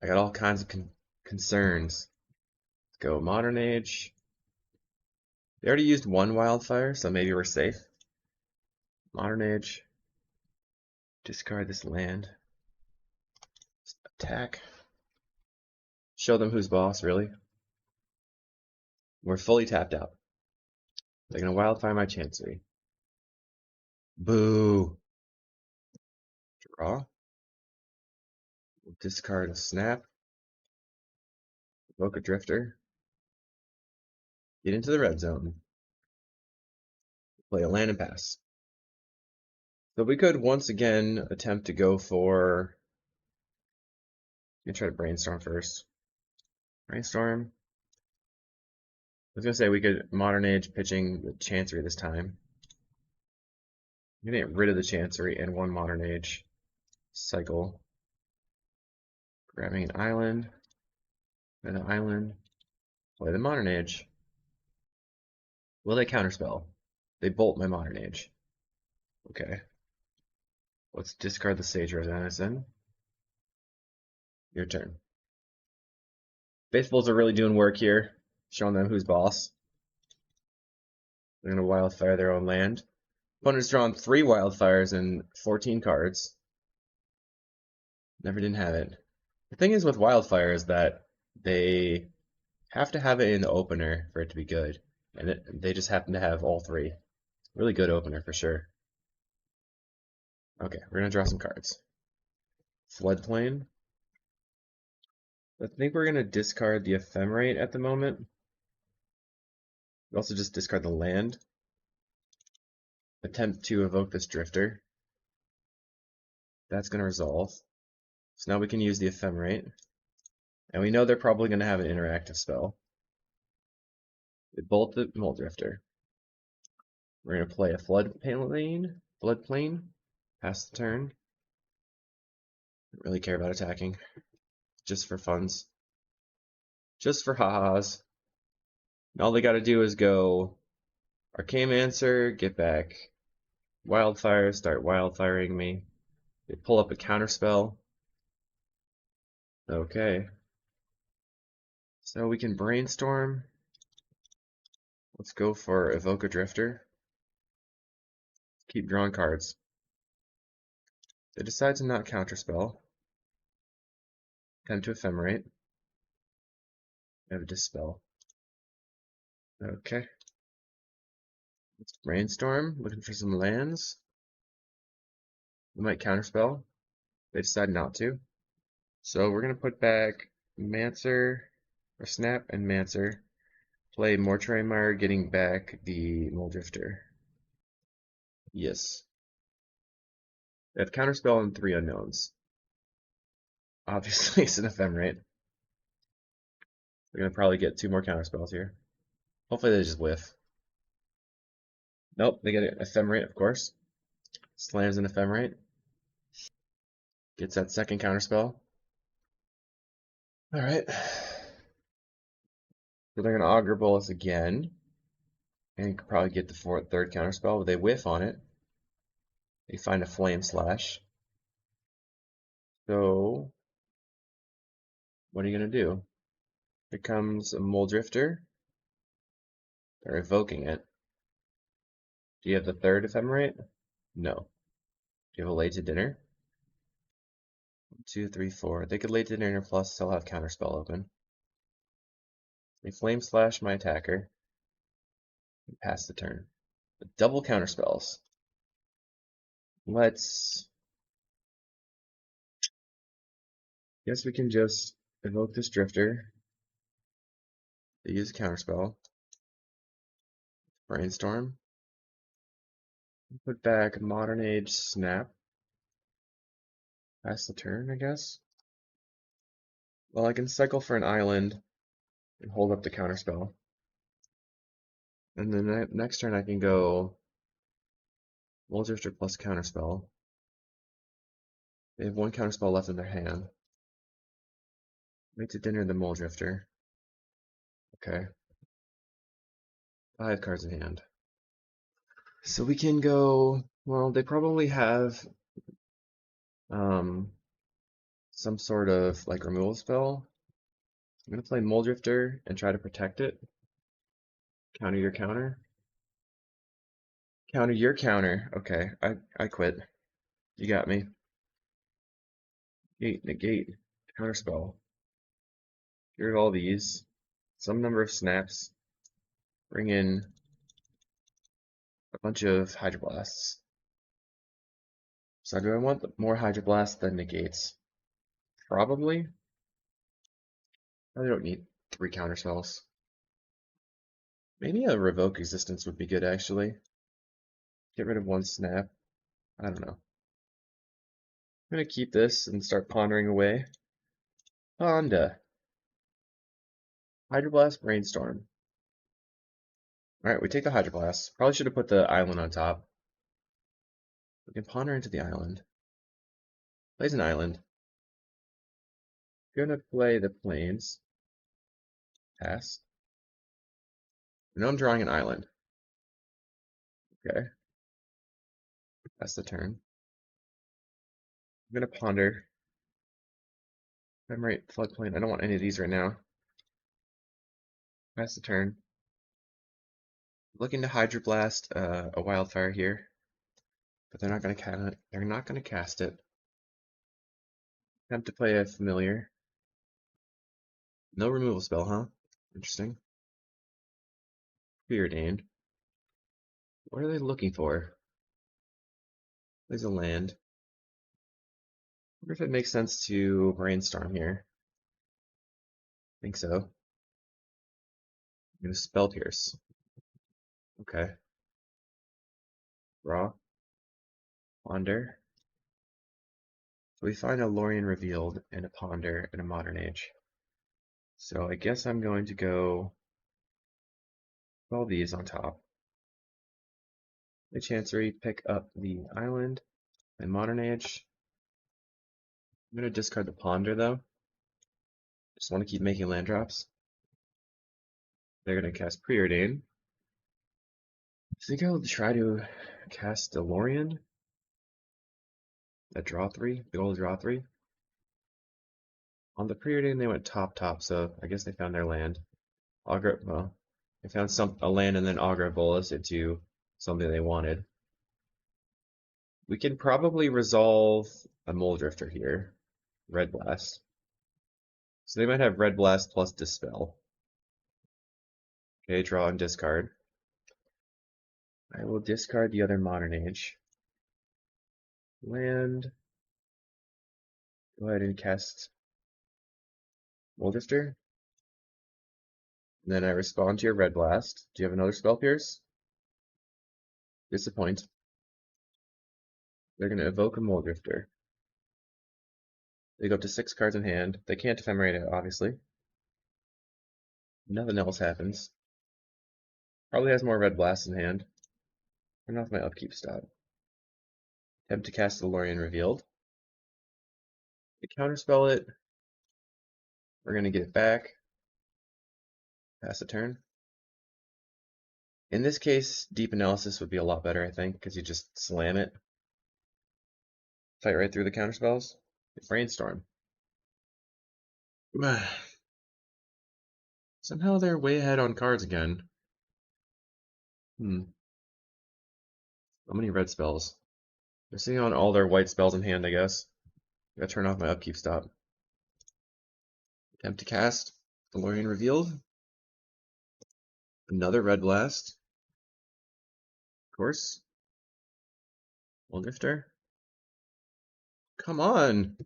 I got all kinds of concerns. Let's go Modern Age. They already used one Wildfire, so maybe we're safe. Modern Age. Discard this land. Attack. Show them who's boss, really. We're fully tapped out. They're gonna Wildfire my Chancery. Boo. Draw. We'll discard a Snap. Evoke a Drifter. Get into the red zone. Play a land and pass. So we could once again attempt to go for. I'm gonna try to Brainstorm first. Brainstorm. I was gonna say we could Modern Age pitching the Chancery this time. I'm gonna get rid of the Chancery and one Modern Age. Cycle. Grabbing an island. Then an island. Play the Modern Age. Will they counterspell? They bolt my Modern Age. Okay. Let's discard the Sage or Denizen. Your turn. Faithfuls are really doing work here, showing them who's boss. They're going to Wildfire their own land. Opponent's drawn 3 Wildfires and 14 cards. Never didn't have it. The thing is with Wildfire is that they have to have it in the opener for it to be good. And they just happen to have all 3. Really good opener for sure. Okay, we're going to draw some cards. Floodplain. I think we're going to discard the Ephemerate at the moment. We also just discard the land. Attempt to evoke this Drifter. That's going to resolve. So now we can use the Ephemerate. And we know they're probably going to have an interactive spell. They bolt the Mold Drifter. We're going to play a Floodplain. Pass the turn. Don't really care about attacking. Just for funs. Just for ha-has. And all they got to do is go Arcane-Mancer, get back Wildfire, start Wildfiring me. They pull up a counterspell. Okay. So we can Brainstorm. Let's go for Evoke a Drifter. Keep drawing cards. They decide to not counterspell. Attempt to Ephemerate. Have a Dispel. Okay. Let's Brainstorm, looking for some lands. We might counterspell. They decide not to. So we're going to put back Mancer, or Snap and Mancer. Play Mortuary Mire, getting back the Mold Drifter. Yes. They have Counterspell and 3 unknowns. Obviously, it's an Ephemerate. They're going to probably get 2 more Counterspells here. Hopefully they just whiff. Nope, they get an Ephemerate, of course. Slams an Ephemerate. Gets that second Counterspell. Alright. So they're going to Augur Bolus again. And could probably get the third Counterspell, but they whiff on it. They find a Flame Slash. So what are you going to do? Here comes a Mole Drifter. They're evoking it. Do you have the third Ephemerate? No. Do you have a Late to Dinner? 1, 2, 3, 4. They could Late to Dinner plus still have Counterspell open. They Flame Slash my attacker. And pass the turn. The double Counterspells. Let's... Guess we can just evoke this Drifter. They use a Counterspell. Brainstorm. Put back Modern Age Snap. Pass the turn, I guess. Well, I can cycle for an island and hold up the Counterspell. And then next turn I can go Mole Drifter plus Counterspell. They have one Counterspell left in their hand. Wait to dinner the Mole Drifter. Okay. 5 cards in hand. So we can go, well, they probably have some sort of like removal spell. I'm going to play Mole Drifter and try to protect it. Counter your counter. Counter your counter. Okay, I quit. You got me. Negate. Counterspell. Get rid of all these. Some number of snaps. Bring in a bunch of Hydroblasts. So do I want more Hydroblasts than negates? Probably. I don't need 3 counterspells. Maybe a Revoke Existence would be good, actually. Get rid of 1 snap. I don't know. I'm going to keep this and start pondering away. Honda. Hydroblast, Brainstorm. Alright, we take the Hydroblast. Probably should have put the island on top. We can ponder into the island. Plays an island. Gonna play the plains. Pass. Now I'm drawing an island. Okay. That's the turn. I'm gonna ponder. Ephemerate, floodplain. I don't want any of these right now. Pass the turn. Looking to Hydroblast a Wildfire here, but they're not gonna cast it. Attempt to play a familiar. No removal spell, huh? Interesting. Preordained. What are they looking for? Plays a land. Wonder if it makes sense to Brainstorm here. I think so. I'm gonna Spell Pierce. Okay. Draw. Ponder. So we find a Lorien Revealed and a Ponder and a Modern Age. So I guess I'm going to go all these on top. The Chancery, pick up the island and Modern Age. I'm going to discard the Ponder though. Just want to keep making land drops. They're going to cast Preordain. I think I'll try to cast a Lorien. That draw 3, the goal to draw 3. On the Preordain they went top, so I guess they found their land. Well, they found a land and then Augur Bolas into something they wanted. We can probably resolve a Mole Drifter here. Red Blast. So they might have Red Blast plus Dispel. Okay, draw and discard. I will discard the other Modern Age. Land. Go ahead and cast Mole Drifter. And then I respond to your Red Blast. Do you have another Spell Pierce? Disappoint. They're going to evoke a Mole Drifter. They go up to 6 cards in hand. They can't Ephemerate it, obviously. Nothing else happens. Probably has more Red Blasts in hand. Turn off my upkeep stop. Attempt to cast the Lorien Revealed. They counterspell it. We're going to get it back. Pass the turn. In this case, Deep Analysis would be a lot better, I think, because you just slam it. Fight right through the counterspells. Brainstorm. Somehow they're way ahead on cards again. How many red spells? They're sitting on all their white spells in hand, I guess. Gotta turn off my upkeep stop. Attempt to cast the Lorien Revealed. Another red blast. Of course. Drifter. Come on!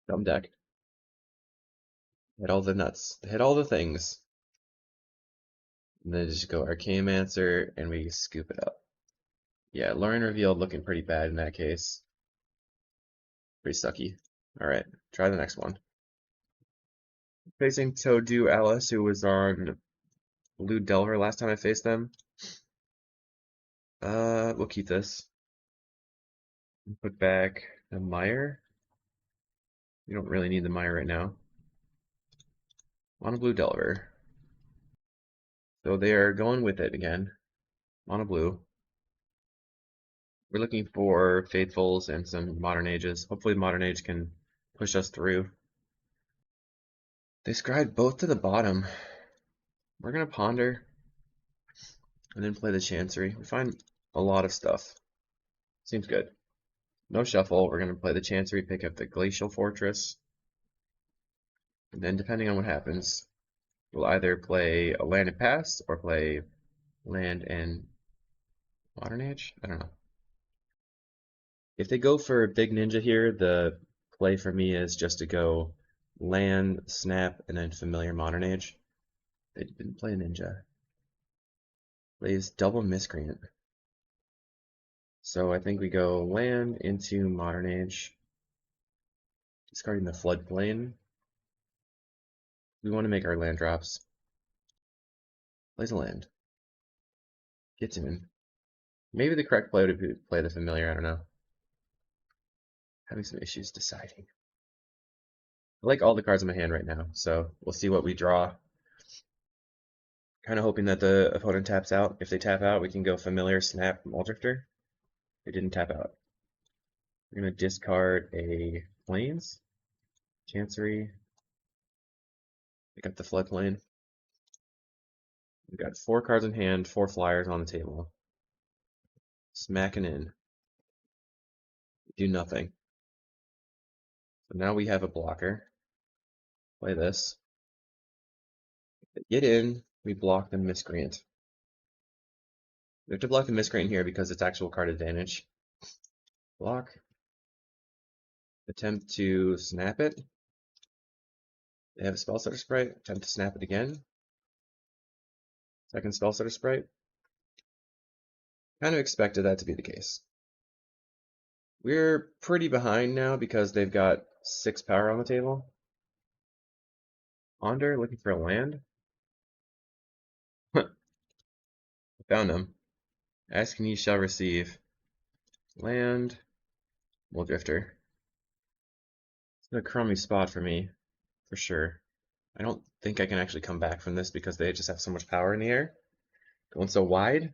Dumb deck. Hit all the nuts. Hit all the things. And then just go Archaeomancer and we scoop it up. Yeah, Lorien Revealed looking pretty bad in that case. Pretty sucky. Alright, try the next one. Facing Toadu Alice, who was on Blue Delver last time I faced them. We'll keep this. Put back the Mire. We don't really need the Mire right now. Mono Blue Delver. So they are going with it again. Mono Blue. We're looking for Faithfuls and some Modern Ages. Hopefully Modern Age can push us through. They scribed both to the bottom. We're gonna Ponder and then play the Chancery. We find a lot of stuff. Seems good. No shuffle. We're gonna play the Chancery, pick up the Glacial Fortress. And then depending on what happens, we'll either play a land and pass or play land and Modern Age? I don't know. If they go for Big Ninja here, the play for me is just to go land, snap, and then Familiar Modern Age. They didn't play Ninja. Plays double Miscreant. So I think we go land into Modern Age, discarding the Floodplain. We want to make our land drops. Plays a land. Gets in. Maybe the correct play would be play the Familiar, I don't know. Having some issues deciding. I like all the cards in my hand right now, so we'll see what we draw. Kind of hoping that the opponent taps out. If they tap out, we can go Familiar, Snap, Muldrifter. They didn't tap out. We're going to discard a Plains, Chancery, pick up the Floodplain. We've got 4 cards in hand, 4 flyers on the table. Smacking in. Do nothing. So now we have a blocker. Play this. Get in, we block the Miscreant. We have to block the Miscreant here because it's actual card advantage. Block. Attempt to snap it. They have a Spell Stutter Sprite. Attempt to snap it again. Second Spell Stutter Sprite. Kind of expected that to be the case. We're pretty behind now because they've got 6 power on the table. Ponder, looking for a land. Found him. Ask and ye shall receive. Land. Muldrifter. It's a crummy spot for me, for sure. I don't think I can actually come back from this because they just have so much power in the air. Going so wide.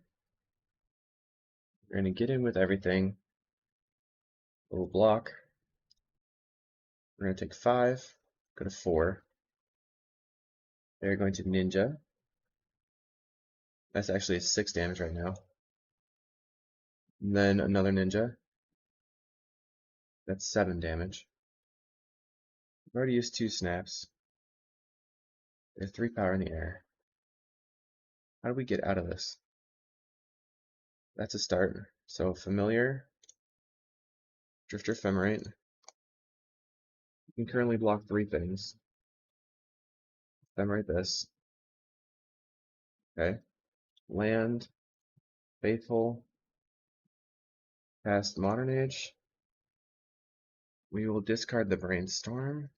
We're going to get in with everything. Little block. We're going to take 5, go to 4. They're going to Ninja. That's actually 6 damage right now. And then another Ninja. That's 7 damage. I've already used 2 snaps. There's 3 power in the air. How do we get out of this? That's a start. So Familiar, Drifter Ephemerate. You can currently block 3 things. Ephemerate this. Okay. Land, Faithful, cast Modern Age. We will discard the Brainstorm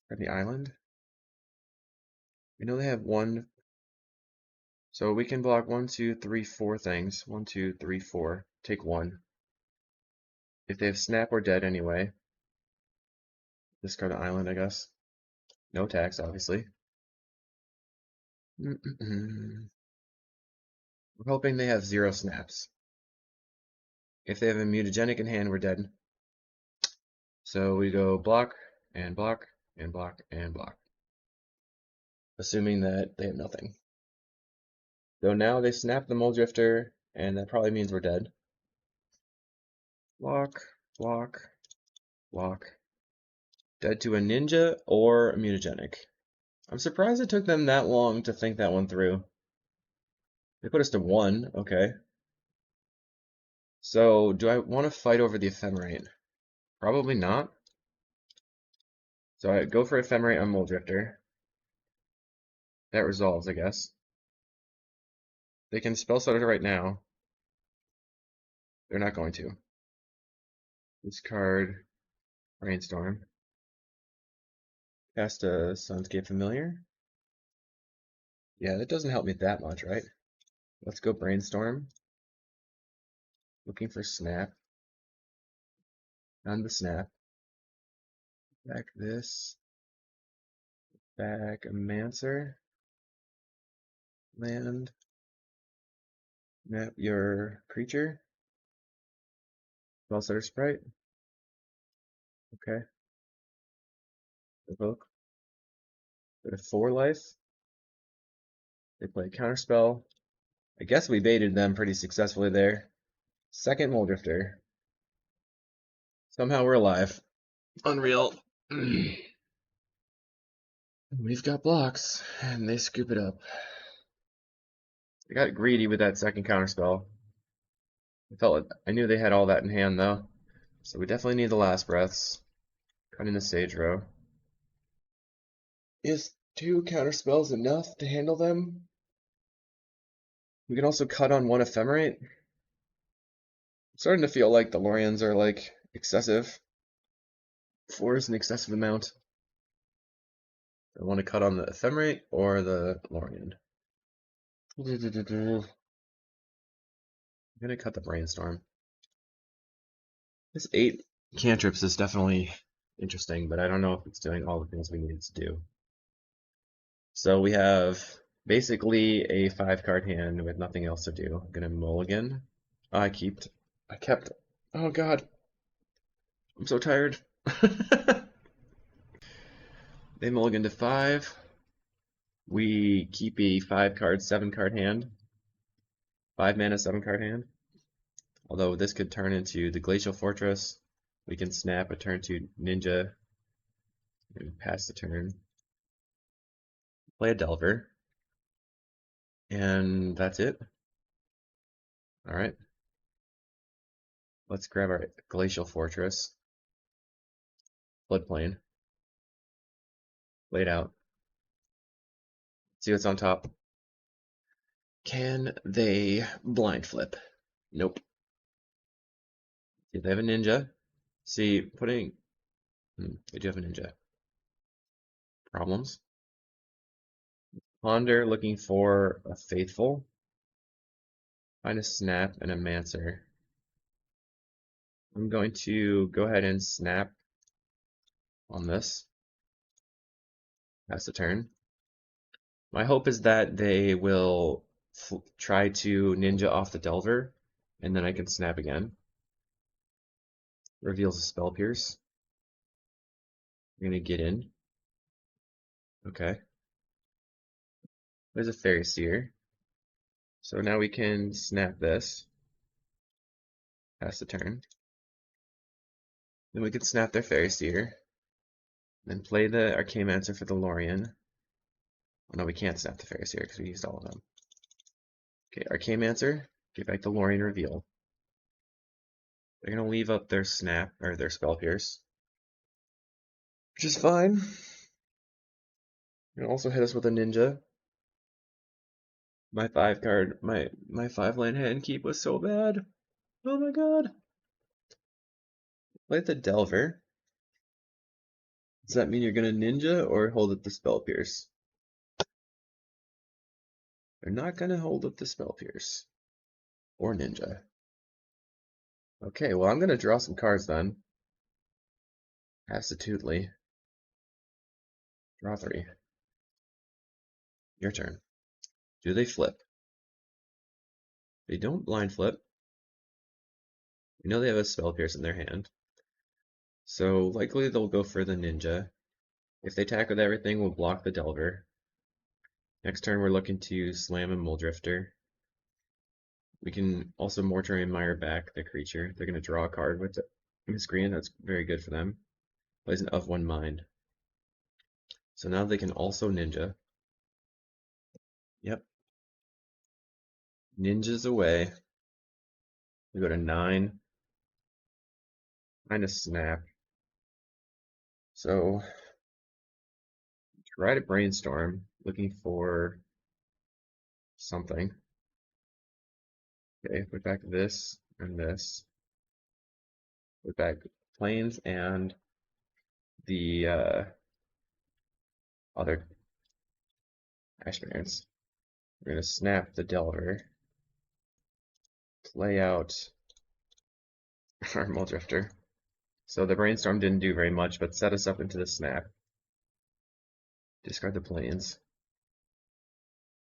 for the island. We know they have 1, so we can block 1, 2, 3, 4 things. 1, 2, 3, 4. Take 1. If they have Snap or Dead anyway, discard the island, I guess. No tax, obviously. We're hoping they have 0 snaps. If they have a Mutagenic in hand, we're dead. So we go block and block, and block, and block. Assuming that they have nothing. So now they snap the Mole Drifter, and that probably means we're dead. Block, block, block. Dead to a ninja or a mutagenic. I'm surprised it took them that long to think that one through. They put us to 1, okay. So, do I want to fight over the Ephemerate? Probably not. So I go for Ephemerate on Mole Drifter. That resolves, I guess. They can spell stutter right now. They're not going to. Discard Brainstorm. Cast a Sunscape Familiar. Yeah, that doesn't help me that much, right? Let's go Brainstorm. Looking for Snap. On the Snap. Back this. Back a Mancer. Land. Map your creature. Spell Stutter Sprite. Okay. Evoke. Go to 4 life. They play Counterspell. I guess we baited them pretty successfully there. Second Mole Drifter. Somehow we're alive. Unreal. We've got blocks, and they scoop it up. I got greedy with that second Counterspell. I knew they had all that in hand, though. So we definitely need the last breaths. Cutting the Sage Row. Is 2 Counterspells enough to handle them? We can also cut on 1 Ephemerate. I'm starting to feel like the Loriens are like excessive. 4 is an excessive amount. I want to cut on the Ephemerate or the Lorien. I'm gonna cut the Brainstorm. This 8 cantrips is definitely interesting, but I don't know if it's doing all the things we need it to do. So we have basically a 5-card hand with nothing else to do. I'm gonna mulligan. Oh, I kept. Oh god, I'm so tired. They mulligan to 5. We keep a 5-card, 7-card hand. 5 mana, 7-card hand. Although this could turn into the Glacial Fortress. We can snap a turn to Ninja and pass the turn. Play a Delver. And that's it. Alright. Let's grab our Glacial Fortress. Floodplain. Lay it out. See what's on top. Can they blind flip? Nope. See, they have a ninja. See, putting... they do have a ninja. Problems. Ponder looking for a Faithful. Find a Snap and a Mancer. I'm going to go ahead and snap on this. Pass the turn. My hope is that they will try to ninja off the Delver, and then I can snap again. Reveals a Spell Pierce. We're gonna get in. Okay. There's a Fairy Seer. So now we can snap this. Pass the turn. Then we can snap their Fairy Seer. Then play the Arcane-Mancer for the Lorien. Oh, no, we can't snap the Fairy Seer because we used all of them. Okay, Arcane-Mancer. Get back the Lorien Revealed. They're going to leave up their snap, or their Spell Pierce. Which is fine. They're going to also hit us with a Ninja. My 5-card, my 5-land hand keep was so bad. Oh my god. Play the Delver. Does that mean you're going to Ninja or hold up the Spell Pierce? They're not going to hold up the Spell Pierce. Or Ninja. Okay, well I'm going to draw some cards then. Absolutely. Draw 3. Your turn. Do they flip? They don't blind flip. We know they have a Spell Pierce in their hand. So likely they'll go for the ninja. If they attack with everything, we'll block the Delver. Next turn we're looking to slam a Muldrifter. We can also Mortuary Mire back the creature. They're going to draw a card with Miscreant. That's very good for them. Plays an of one mind. So now they can also ninja. Yep. Ninjas away. We go to 9. Kind of snap. So try to Brainstorm, looking for something. Okay, put back this and this. Put back Plains and the other Ash Barrens. We're going to snap the Delver. Play out our Muldrifter. So the Brainstorm didn't do very much, but set us up into the snap. Discard the Plains.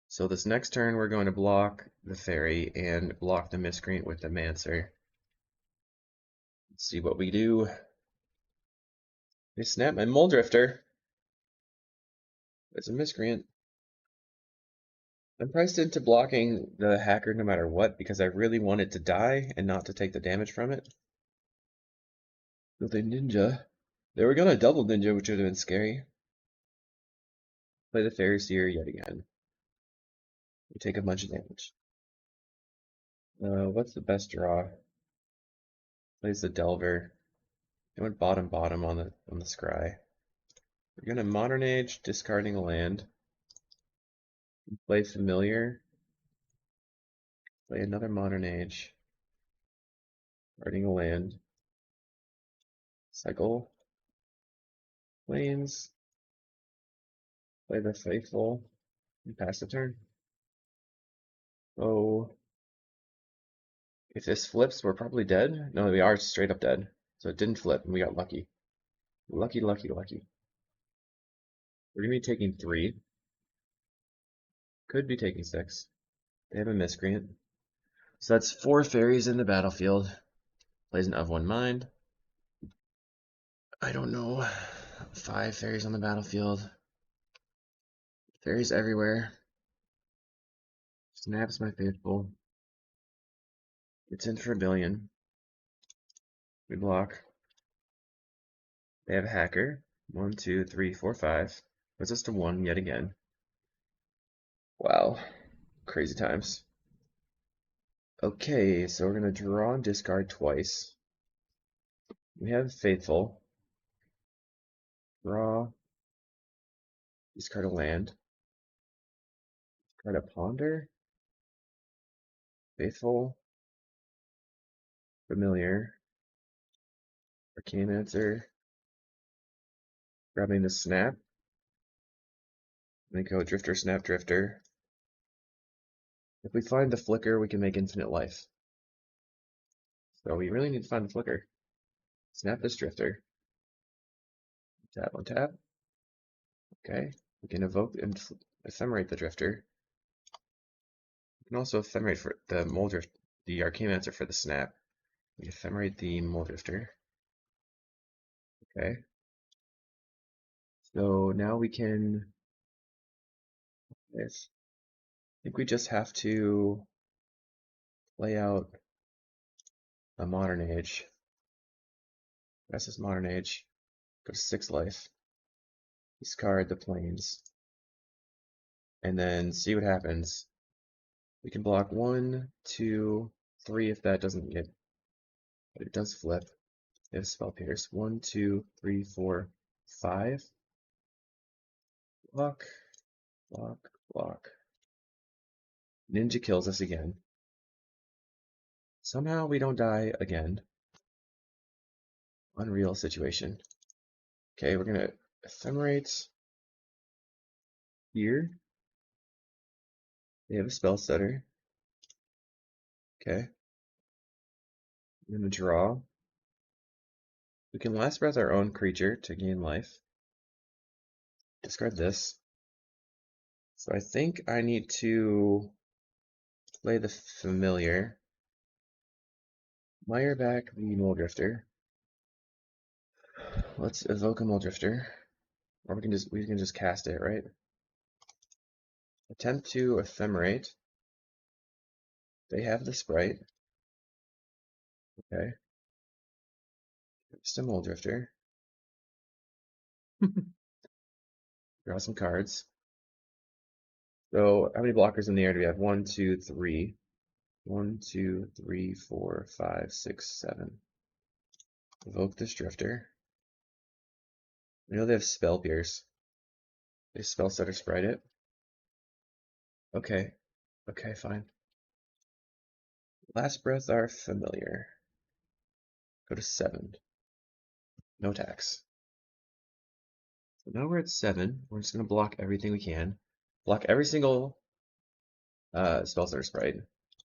So this next turn we're going to block the Fairy and block the Miscreant with the Mancer. Let's see what we do. I snap my Muldrifter. It's a Miscreant. I'm priced into blocking the Hacker no matter what because I really want it to die and not to take the damage from it. So they ninja. They were gonna double ninja, which would have been scary. Play the Fairy Seer yet again. We take a bunch of damage. What's the best draw? Plays the Delver. I went bottom on the scry. We're gonna Modern Age, discarding a land. Play Familiar. Play another Modern Age. Discarding a land. Cycle. Plains. Play the Faithful. And pass the turn. Oh. If this flips, we're probably dead. No, we are straight up dead. So it didn't flip, and we got lucky. Lucky, lucky, lucky. We're gonna be taking 3. Could be taking 6. They have a Miscreant. So that's 4 fairies in the battlefield. Plays an of one mind. I don't know. 5 fairies on the battlefield. Fairies everywhere. Snaps my faithful. It's in for a billion. We block. They have a hacker. 1, 2, 3, 4, 5. Puts us to 1 yet again. Wow. Crazy times. Okay, so we're going to draw and discard twice. We have Faithful. Draw. Discard a land. Discard a Ponder. Faithful. Familiar. Arcane Answer. Grabbing the Snap. Then go Drifter, Snap, Drifter. If we find the Flicker, we can make infinite life. So we really need to find the Flicker. Snap this Drifter. Tap on tap. Okay. We can evoke and ephemerate the Drifter. We can also ephemerate for the Muldrift, the Arcane Answer for the Snap. We ephemerate the Muldrifter. Okay. So now we can. This. I think we just have to play out a Modern Age. That's this Modern Age. Go to 6 life. Discard the Plains. And then see what happens. We can block 1, 2, 3 if that doesn't get. But it does flip. They have Spell Pierce. 1, 2, 3, 4, 5. Block. Block. Block. Ninja kills us again. Somehow we don't die again. Unreal situation. Okay, we're gonna ephemerate here. They have a spell stutter. Okay. I'm gonna draw. We can last breath our own creature to gain life. Discard this. So I think I need to play the Familiar. Mire back the Muldrifter. Let's evoke a Muldrifter. Or we can just cast it, right? Attempt to Ephemerate. They have the sprite. Okay. Just a Muldrifter. Draw some cards. So how many blockers in the air do we have? 1, 2, 3. 1, 2, 3, 4, 5, 6, 7. Evoke this Drifter. We know they have Spell Pierce. They Spell Setter Sprite it. Okay. Okay, fine. Last Breath are familiar. Go to 7. No tax. So now we're at 7. We're just going to block everything we can. Block every single Spell Setter Sprite.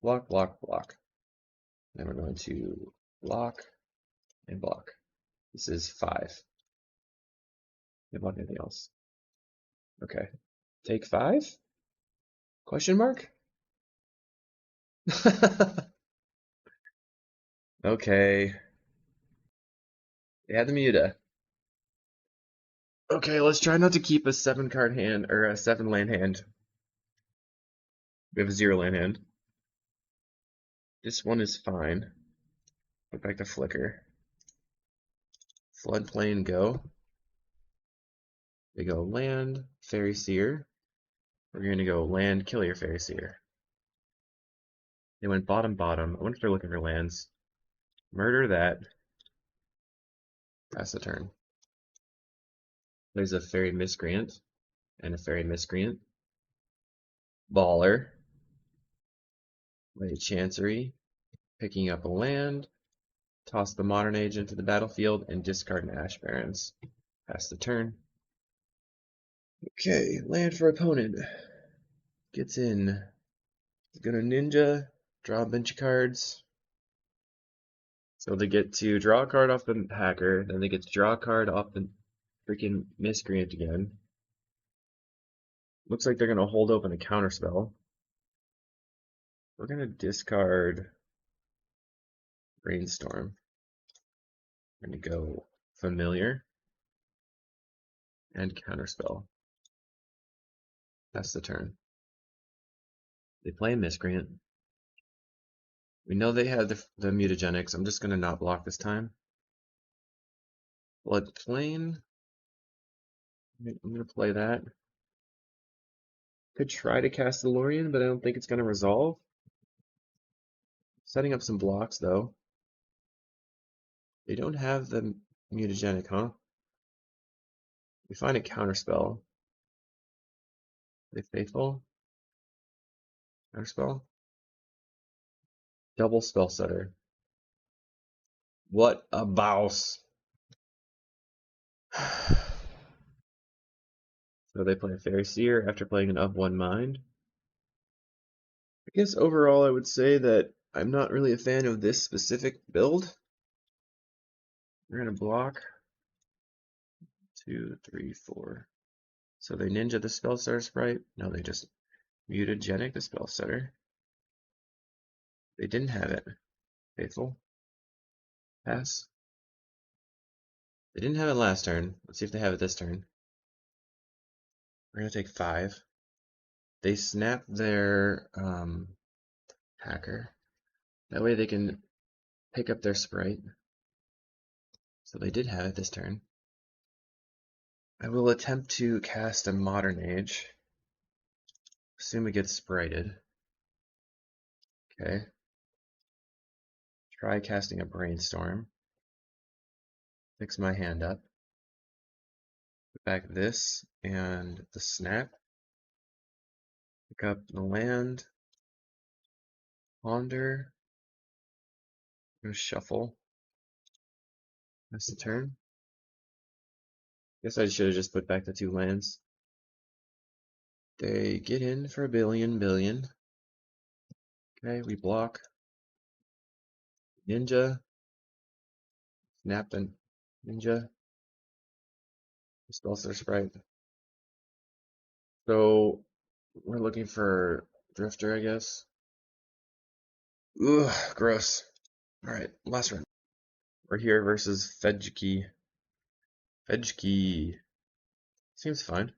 Block, block, block. Then we're going to block and block. This is 5. Can't block anything else. Okay. Take 5? Question mark? Okay. They had the Muta. Okay, let's try not to keep a 7-card hand or a 7-land hand. We have a 0-land hand. This one is fine. Put back the Flicker. Floodplain go. They go land, Fairy Seer. We're going to go land, kill your Fairy Seer. They went bottom, bottom. I wonder if they're looking for lands. Murder that. Pass the turn. There's a Fairy Miscreant and a Fairy Miscreant. Baller. Play Chancery. Picking up a land. Toss the Modern Age into the battlefield and discard an Ash Barrens. Pass the turn. Okay, land for opponent. Gets in. Gonna ninja, draw a bunch of cards. So they get to draw a card off the hacker, then they get to draw a card off the freaking miscreant again. Looks like they're gonna hold open a counterspell. We're gonna discard Brainstorm. We're gonna go familiar and counterspell. That's the turn. They play miscreant. We know they had the mutagenics. I'm just gonna not block this time. Floodplain. I'm gonna play that. Could try to cast the Lorien, but I don't think it's gonna resolve. Setting up some blocks though. They don't have the mutagenic, huh? We find a counterspell. Are they faithful? Counterspell? Double spell setter. What a bouse. So they play a Fairy Seer after playing an Of One Mind. I guess overall I would say that I'm not really a fan of this specific build. We're gonna block 2, 3, 4. So they ninja the spell setter sprite. No, they just mutagenic the spell setter. They didn't have it. Faithful. Pass. They didn't have it last turn. Let's see if they have it this turn. We're gonna take 5. They snap their hacker. That way they can pick up their sprite. So they did have it this turn. I will attempt to cast a Modern Age. Assume it gets sprited. Okay. Try casting a Brainstorm. Fix my hand up. Put back this and the snap. Pick up the land. Ponder. I'm gonna shuffle. That's the turn. Guess I should have just put back the 2 lands. They get in for a billion. Okay, we block. Ninja. Snap and ninja. Spell their sprite. So we're looking for Drifter, I guess. Ugh, gross. Alright, last round. We're here versus Fedjiki. Jeskai. Seems fine.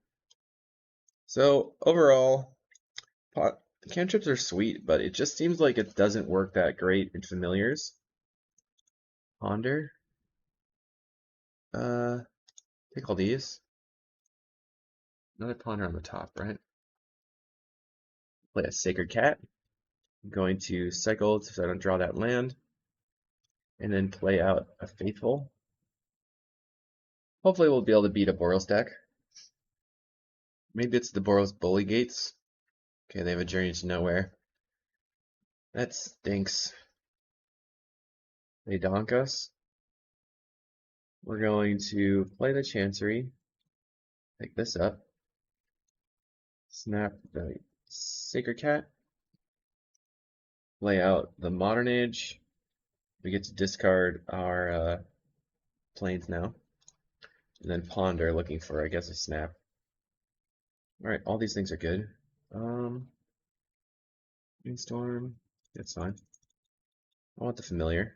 So overall, cantrips are sweet, but it just seems like it doesn't work that great in familiars. Ponder. Take all these. Another ponder on the top, right? Play a Sacred Cat. I'm going to cycle so I don't draw that land. And then play out a Faithful. Hopefully we'll be able to beat a Boros deck. Maybe it's the Boros Bully Gates. Okay, they have a Journey to Nowhere. That stinks. They donk us. We're going to play the Chancery. Pick this up. Snap the Sacred Cat. Lay out the Modern Age. We get to discard our planes now. And then ponder, looking for, I guess, a snap. Alright, all these things are good. Brainstorm, that's fine. I want the familiar.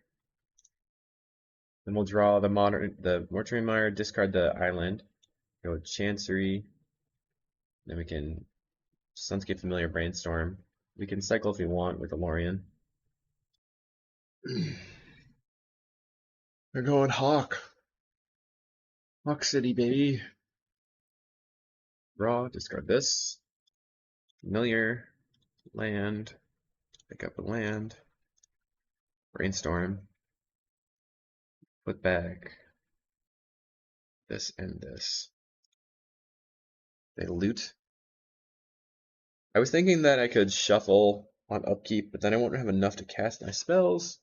Then we'll draw the Mortuary Mire, discard the island. Go with Chancery. Then we can Sunscape Familiar, Brainstorm. We can cycle if we want with the Lorien. They're going Hawk. Hawk City, baby. Draw, discard this. Familiar, land, pick up a land. Brainstorm. Put back this and this. They loot. I was thinking that I could shuffle on upkeep, but then I won't have enough to cast my spells.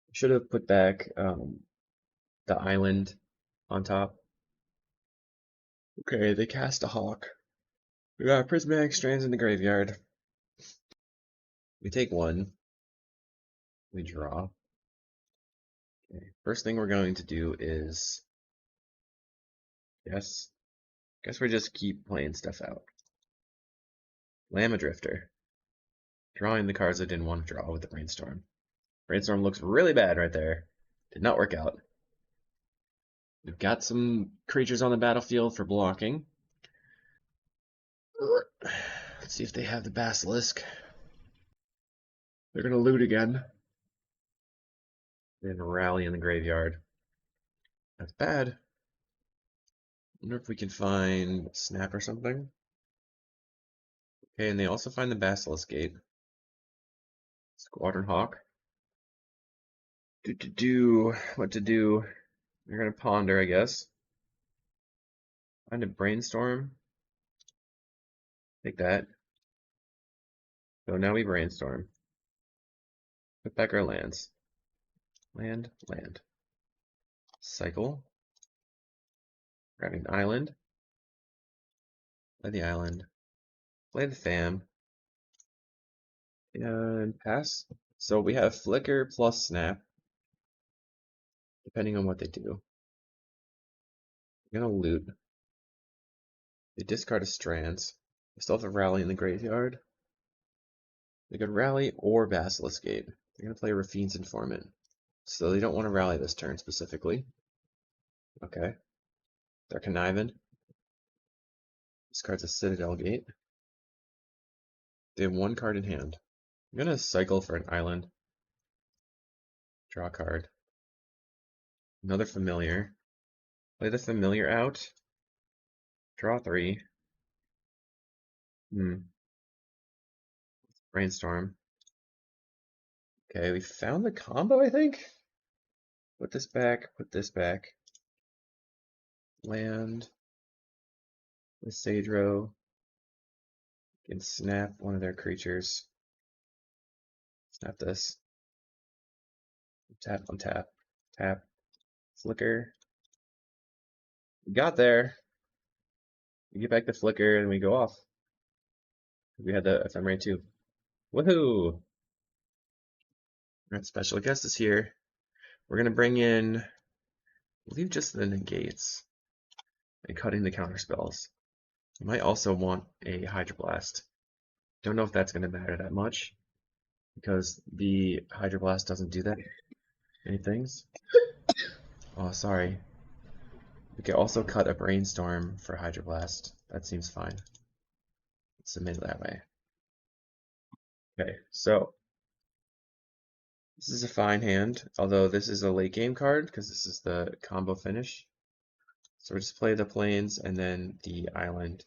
I should have put back the island on top. Okay, they cast a hawk. We got prismatic strands in the graveyard. We take one. We draw. Okay, first thing we're going to do is, guess we just keep playing stuff out. Llama Drifter. Drawing the cards I didn't want to draw with the Brainstorm. Brainstorm looks really bad right there. Did not work out. We've got some creatures on the battlefield for blocking. Let's see if they have the Basilisk. They're going to loot again. Then rally in the graveyard. That's bad. I wonder if we can find Snap or something. Okay, and they also find the Basilisk Gate. Squadron Hawk. What to do? You're gonna ponder, I guess. Find a Brainstorm. Take that. So now we Brainstorm. Put back our lands. Land. Cycle. Grabbing the island. Play the island. Play the Fam. And pass. So we have Flicker plus Snap. Depending on what they do. We're gonna loot. They discard a Strands. They still have a Rally in the graveyard. They could Rally or Basilisk Gate. They're gonna play Rafine's Informant. So they don't want to rally this turn specifically. Okay. They're conniving. Discards a Citadel Gate. They have one card in hand. I'm gonna cycle for an island. Draw a card. Another familiar. Play the familiar out. Draw 3. Brainstorm. Okay, we found the combo, I think. Put this back, put this back. Land. With Sadro. Can snap one of their creatures. Snap this. Tap on tap. Tap. Flicker. We got there. We get back the Flicker and we go off. We had the Ephemerate too. Woohoo! Alright, special guest is here. We're gonna bring in, I believe, just the negates and cutting the counter spells. You might also want a Hydroblast. Don't know if that's gonna matter that much because the Hydroblast doesn't do that many things. Oh, sorry. We could also cut a Brainstorm for Hydroblast. That seems fine. Let's submit it that way. Okay, so this is a fine hand, although this is a late game card because this is the combo finish. So we'll just play the plains and then the island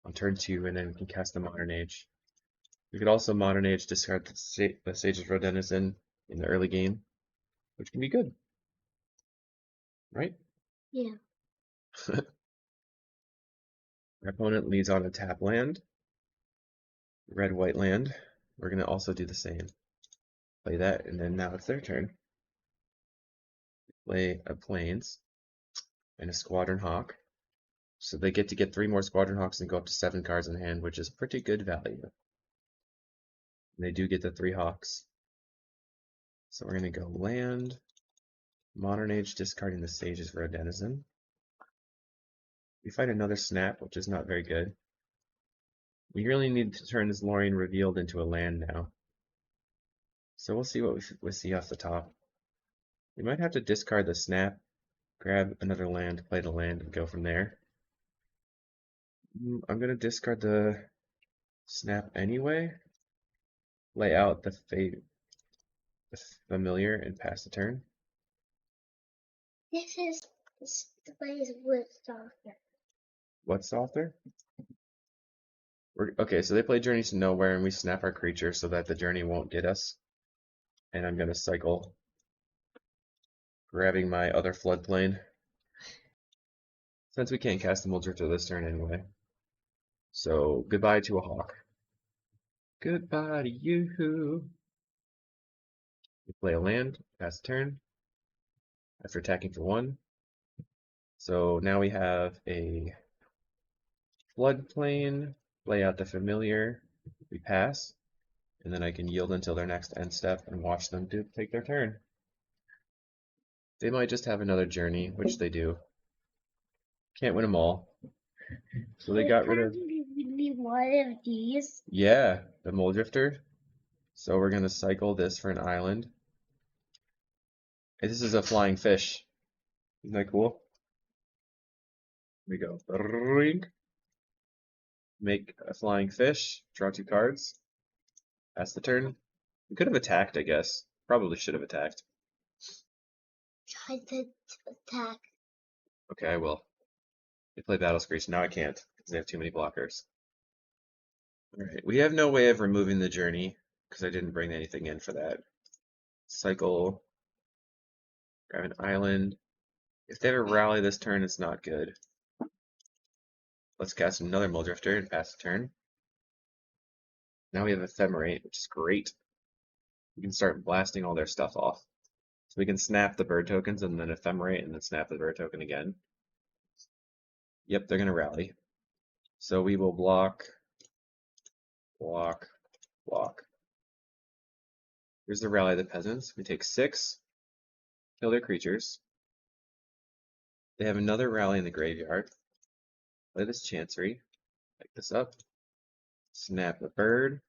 on turn 2, and then we can cast the Modern Age. We could also Modern Age discard the Sage's Road Denizen in the early game, which can be good, right? Yeah. Our opponent leads on a tap land, red-white land. We're going to also do the same. Play that, and then now it's their turn. Play a plains and a Squadron Hawk. So they get to get 3 more Squadron Hawks and go up to 7 cards in hand, which is pretty good value. And they do get the 3 Hawks. So we're going to go land, Modern Age, discarding the Sage's Road Denizen. We find another Snap, which is not very good. We really need to turn this Lorien Revealed into a land now. So we'll see what we see off the top. We might have to discard the Snap, grab another land, play the land, and go from there. I'm going to discard the Snap anyway. Lay out the Familiar and pass the turn. This plays with softer. What's softer? Okay, so they play Journey to Nowhere, and we snap our creature so that the journey won't get us. And I'm going to cycle, grabbing my other floodplain, since we can't cast the Muldrifter this turn anyway. So goodbye to a Hawk. Goodbye to you. We play a land, pass the turn, after attacking for 1. So now we have a floodplain, lay out the Familiar, we pass, and then I can yield until their next end step and watch them take their turn. They might just have another journey, which they do. Can't win them all. So they got rid of... one of these. Yeah, the Muldrifter. So we're going to cycle this for an island. And this is a flying fish. Isn't that cool? Here we go. Make a flying fish. Draw 2 cards. Pass the turn. We could have attacked, I guess. Probably should have attacked. Try to attack. Okay, I will. They play Battle Screech. Now I can't, because they have too many blockers. Alright, we have no way of removing the journey, because I didn't bring anything in for that. Cycle. Grab an island. If they have a rally this turn, it's not good. Let's cast another Muldrifter and pass the turn. Now we have Ephemerate, which is great. We can start blasting all their stuff off. So we can snap the bird tokens and then Ephemerate and then snap the bird token again. Yep, they're going to rally. So we will block, block, block. Here's the Rally of the Peasants. We take 6, kill their creatures. They have another rally in the graveyard. Play this Chancery, pick this up, snap the bird,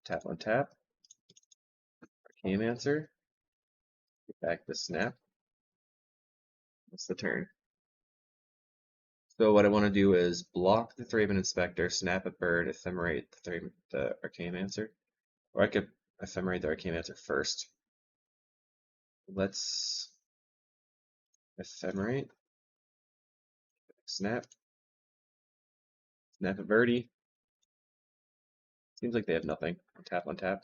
tap on tap, Arcane-Mancer, get back the snap. That's the turn. So what I want to do is block the Thraben Inspector, snap a bird, Ephemerate the Arcane-Mancer. Or I could Ephemerate the Arcane-Mancer first. Let's Ephemerate, snap, snap a birdie. Seems like they have nothing. Tap on tap.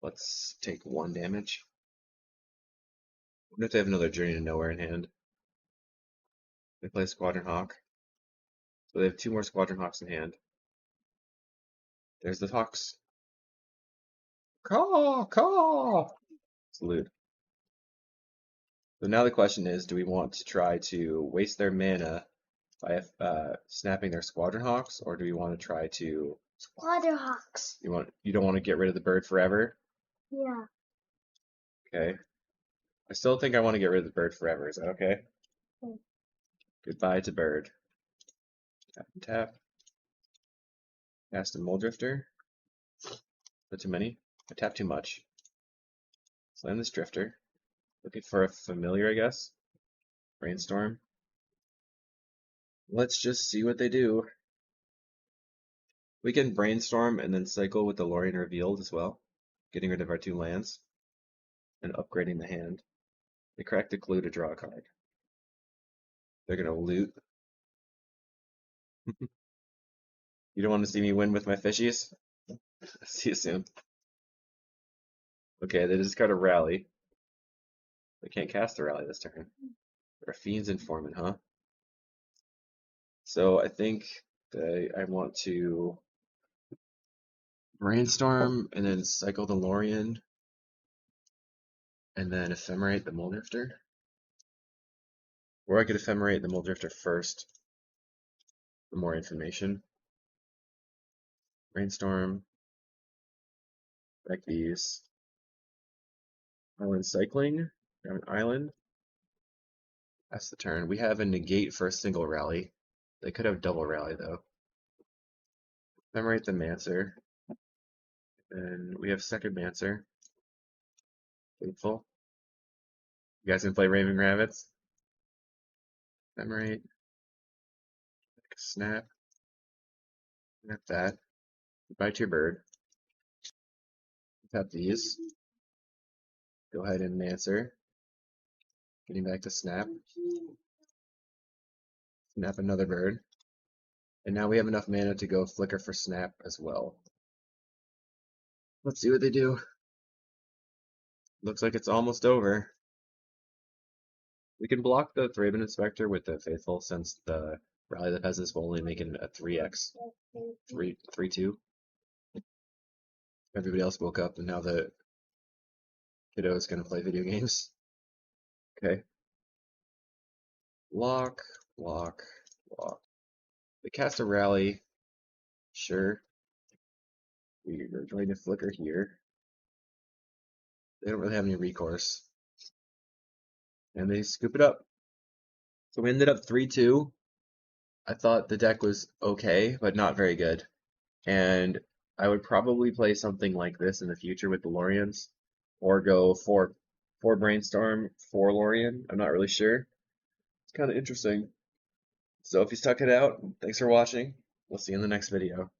Let's take 1 damage. I wonder if they have another Journey to Nowhere in hand. They play Squadron Hawk. So they have 2 more Squadron Hawks in hand. There's the Hawks. Caw! Caw! Salute. So now the question is, do we want to try to waste their mana by snapping their Squadron Hawks, or do we want to try to... Squadron Hawks. You don't want to get rid of the bird forever? Yeah. Okay. I still think I want to get rid of the bird forever. Is that okay? Okay. Goodbye to bird. Tap and tap. Cast a Muldrifter. Is that too many? I tapped too much. Slam this Drifter. Looking for a Familiar, I guess. Brainstorm. Let's just see what they do. We can Brainstorm and then cycle with the Lorien Revealed as well, getting rid of our 2 lands and upgrading the hand. They cracked a clue to draw a card. They're gonna loot. You don't want to see me win with my fishies? See you soon. Okay, they discard a Rally. They can't cast a Rally this turn. They're a Fiend's Informant, huh? So I think that I want to Brainstorm and then cycle the Lorien and then Ephemerate the Mulldrifter. Or I could Ephemerate the Mulldrifter first for more information. Brainstorm. Back these. Island cycling. We have an island. That's the turn. We have a negate for a single rally. They could have double rally though. Ephemerate the Mancer. And we have second Mancer. Faithful. You guys can play Raving Rabbits. Ephemerate. Snap. Snap that. Goodbye to your bird. Tap these. Go ahead and answer. Getting back to snap. Snap another bird. And now we have enough mana to go flicker for snap as well. Let's see what they do. Looks like it's almost over. We can block the Thraben Inspector with the Faithful since the Rally the Peasants will only make it a 3x. 3-2. Everybody else woke up and now the kiddo is going to play video games. Okay. Block, block, block. They cast a Rally. Sure. We're going to flicker here. They don't really have any recourse. And they scoop it up. So we ended up 3-2. I thought the deck was okay, but not very good. And I would probably play something like this in the future with the Loriens. Or go for Brainstorm, for Lorien. I'm not really sure. It's kind of interesting. So if you stuck it out, thanks for watching. We'll see you in the next video.